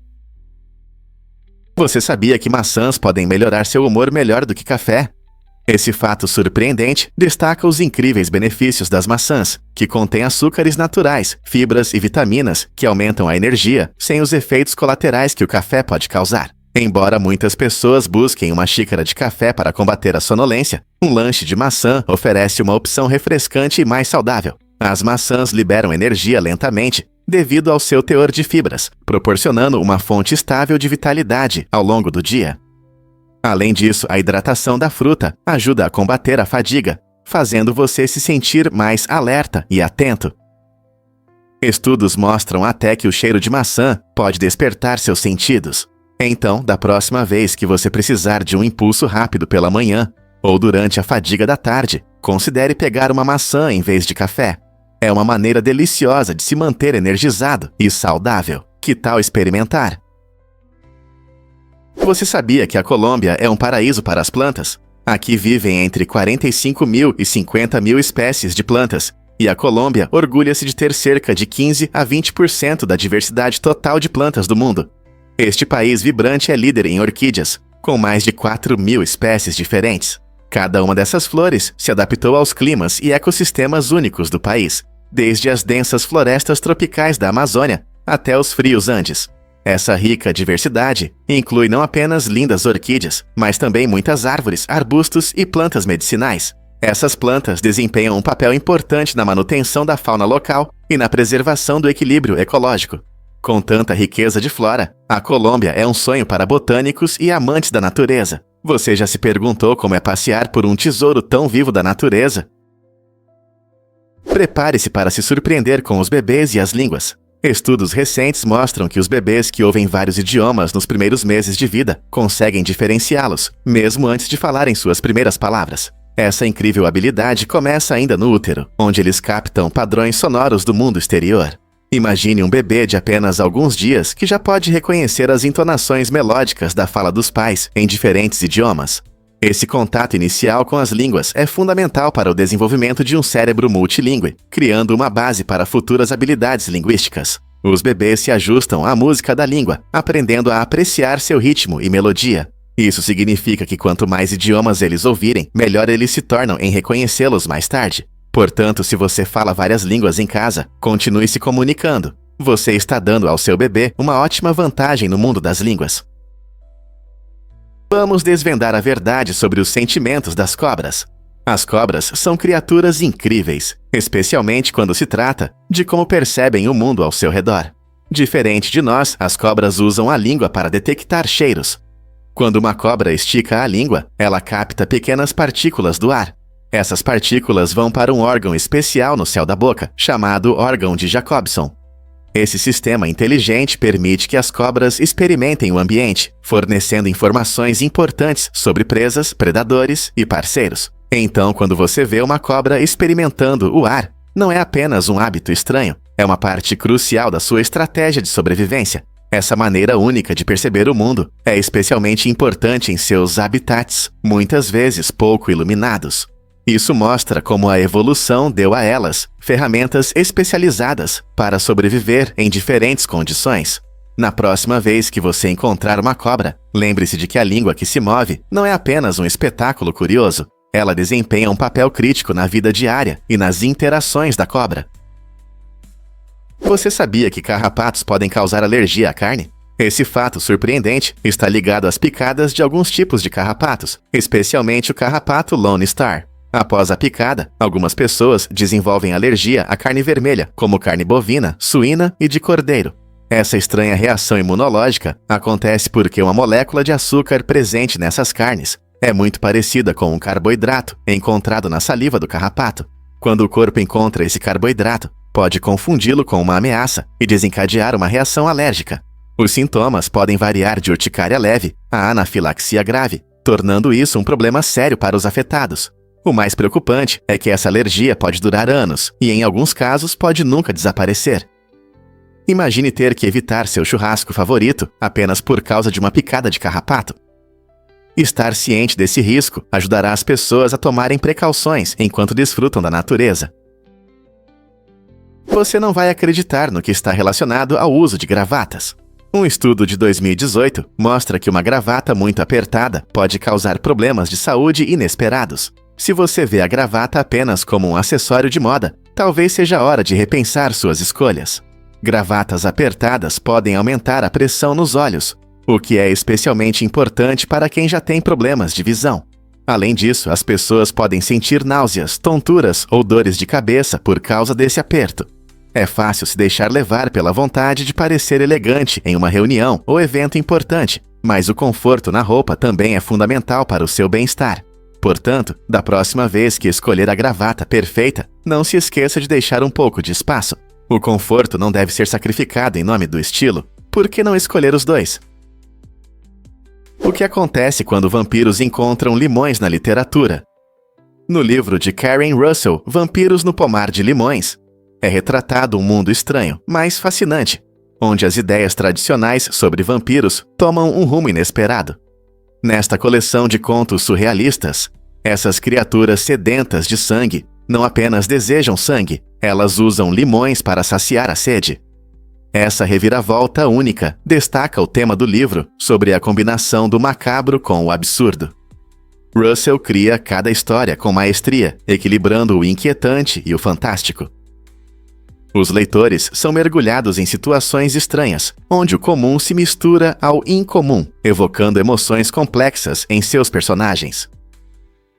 Você sabia que maçãs podem melhorar seu humor melhor do que café? Esse fato surpreendente destaca os incríveis benefícios das maçãs, que contêm açúcares naturais, fibras e vitaminas que aumentam a energia, sem os efeitos colaterais que o café pode causar. Embora muitas pessoas busquem uma xícara de café para combater a sonolência, um lanche de maçã oferece uma opção refrescante e mais saudável. As maçãs liberam energia lentamente, devido ao seu teor de fibras, proporcionando uma fonte estável de vitalidade ao longo do dia. Além disso, a hidratação da fruta ajuda a combater a fadiga, fazendo você se sentir mais alerta e atento. Estudos mostram até que o cheiro de maçã pode despertar seus sentidos. Então, da próxima vez que você precisar de um impulso rápido pela manhã, ou durante a fadiga da tarde, considere pegar uma maçã em vez de café. É uma maneira deliciosa de se manter energizado e saudável. Que tal experimentar? Você sabia que a Colômbia é um paraíso para as plantas? Aqui vivem entre 45 mil e 50 mil espécies de plantas, e a Colômbia orgulha-se de ter cerca de 15 a 20% da diversidade total de plantas do mundo. Este país vibrante é líder em orquídeas, com mais de 4 mil espécies diferentes. Cada uma dessas flores se adaptou aos climas e ecossistemas únicos do país, desde as densas florestas tropicais da Amazônia até os frios Andes. Essa rica diversidade inclui não apenas lindas orquídeas, mas também muitas árvores, arbustos e plantas medicinais. Essas plantas desempenham um papel importante na manutenção da fauna local e na preservação do equilíbrio ecológico. Com tanta riqueza de flora, a Colômbia é um sonho para botânicos e amantes da natureza. Você já se perguntou como é passear por um tesouro tão vivo da natureza? Prepare-se para se surpreender com os bebês e as línguas. Estudos recentes mostram que os bebês que ouvem vários idiomas nos primeiros meses de vida conseguem diferenciá-los, mesmo antes de falarem suas primeiras palavras. Essa incrível habilidade começa ainda no útero, onde eles captam padrões sonoros do mundo exterior. Imagine um bebê de apenas alguns dias que já pode reconhecer as entonações melódicas da fala dos pais em diferentes idiomas. Esse contato inicial com as línguas é fundamental para o desenvolvimento de um cérebro multilingüe, criando uma base para futuras habilidades linguísticas. Os bebês se ajustam à música da língua, aprendendo a apreciar seu ritmo e melodia. Isso significa que quanto mais idiomas eles ouvirem, melhor eles se tornam em reconhecê-los mais tarde. Portanto, se você fala várias línguas em casa, continue se comunicando. Você está dando ao seu bebê uma ótima vantagem no mundo das línguas. Vamos desvendar a verdade sobre os sentimentos das cobras. As cobras são criaturas incríveis, especialmente quando se trata de como percebem o mundo ao seu redor. Diferente de nós, as cobras usam a língua para detectar cheiros. Quando uma cobra estica a língua, ela capta pequenas partículas do ar. Essas partículas vão para um órgão especial no céu da boca, chamado órgão de Jacobson. Esse sistema inteligente permite que as cobras experimentem o ambiente, fornecendo informações importantes sobre presas, predadores e parceiros. Então, quando você vê uma cobra experimentando o ar, não é apenas um hábito estranho, é uma parte crucial da sua estratégia de sobrevivência. Essa maneira única de perceber o mundo é especialmente importante em seus habitats, muitas vezes pouco iluminados. Isso mostra como a evolução deu a elas ferramentas especializadas para sobreviver em diferentes condições. Na próxima vez que você encontrar uma cobra, lembre-se de que a língua que se move não é apenas um espetáculo curioso. Ela desempenha um papel crítico na vida diária e nas interações da cobra. Você sabia que carrapatos podem causar alergia à carne? Esse fato surpreendente está ligado às picadas de alguns tipos de carrapatos, especialmente o carrapato Lone Star. Após a picada, algumas pessoas desenvolvem alergia à carne vermelha, como carne bovina, suína e de cordeiro. Essa estranha reação imunológica acontece porque uma molécula de açúcar presente nessas carnes é muito parecida com um carboidrato encontrado na saliva do carrapato. Quando o corpo encontra esse carboidrato, pode confundi-lo com uma ameaça e desencadear uma reação alérgica. Os sintomas podem variar de urticária leve a anafilaxia grave, tornando isso um problema sério para os afetados. O mais preocupante é que essa alergia pode durar anos e, em alguns casos, pode nunca desaparecer. Imagine ter que evitar seu churrasco favorito apenas por causa de uma picada de carrapato. Estar ciente desse risco ajudará as pessoas a tomarem precauções enquanto desfrutam da natureza. Você não vai acreditar no que está relacionado ao uso de gravatas. Um estudo de 2018 mostra que uma gravata muito apertada pode causar problemas de saúde inesperados. Se você vê a gravata apenas como um acessório de moda, talvez seja a hora de repensar suas escolhas. Gravatas apertadas podem aumentar a pressão nos olhos, o que é especialmente importante para quem já tem problemas de visão. Além disso, as pessoas podem sentir náuseas, tonturas ou dores de cabeça por causa desse aperto. É fácil se deixar levar pela vontade de parecer elegante em uma reunião ou evento importante, mas o conforto na roupa também é fundamental para o seu bem-estar. Portanto, da próxima vez que escolher a gravata perfeita, não se esqueça de deixar um pouco de espaço. O conforto não deve ser sacrificado em nome do estilo. Por que não escolher os dois? O que acontece quando vampiros encontram limões na literatura? No livro de Karen Russell, Vampiros no Pomar de Limões, é retratado um mundo estranho, mas fascinante, onde as ideias tradicionais sobre vampiros tomam um rumo inesperado. Nesta coleção de contos surrealistas, essas criaturas sedentas de sangue não apenas desejam sangue, elas usam limões para saciar a sede. Essa reviravolta única destaca o tema do livro sobre a combinação do macabro com o absurdo. Russell cria cada história com maestria, equilibrando o inquietante e o fantástico. Os leitores são mergulhados em situações estranhas, onde o comum se mistura ao incomum, evocando emoções complexas em seus personagens.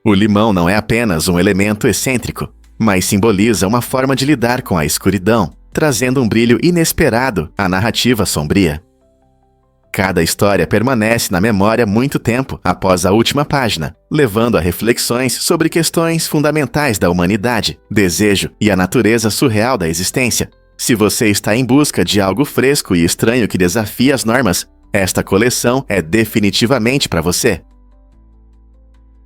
O limão não é apenas um elemento excêntrico, mas simboliza uma forma de lidar com a escuridão, trazendo um brilho inesperado à narrativa sombria. Cada história permanece na memória muito tempo após a última página, levando a reflexões sobre questões fundamentais da humanidade, desejo e a natureza surreal da existência. Se você está em busca de algo fresco e estranho que desafie as normas, esta coleção é definitivamente para você.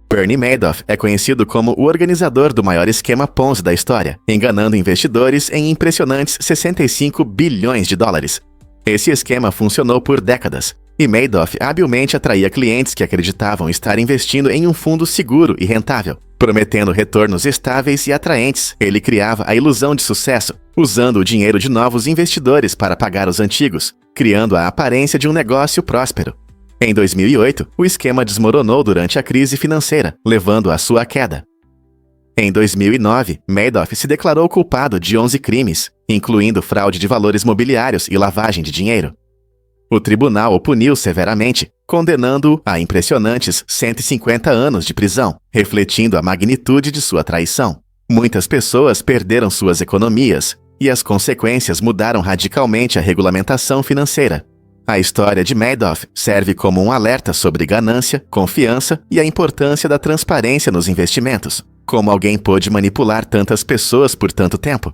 Bernie Madoff é conhecido como o organizador do maior esquema Ponzi da história, enganando investidores em impressionantes 65 bilhões de dólares. Esse esquema funcionou por décadas, e Madoff habilmente atraía clientes que acreditavam estar investindo em um fundo seguro e rentável. Prometendo retornos estáveis e atraentes, ele criava a ilusão de sucesso, usando o dinheiro de novos investidores para pagar os antigos, criando a aparência de um negócio próspero. Em 2008, o esquema desmoronou durante a crise financeira, levando à sua queda. Em 2009, Madoff se declarou culpado de 11 crimes, incluindo fraude de valores mobiliários e lavagem de dinheiro. O tribunal o puniu severamente, condenando-o a impressionantes 150 anos de prisão, refletindo a magnitude de sua traição. Muitas pessoas perderam suas economias, e as consequências mudaram radicalmente a regulamentação financeira. A história de Madoff serve como um alerta sobre ganância, confiança e a importância da transparência nos investimentos. Como alguém pôde manipular tantas pessoas por tanto tempo?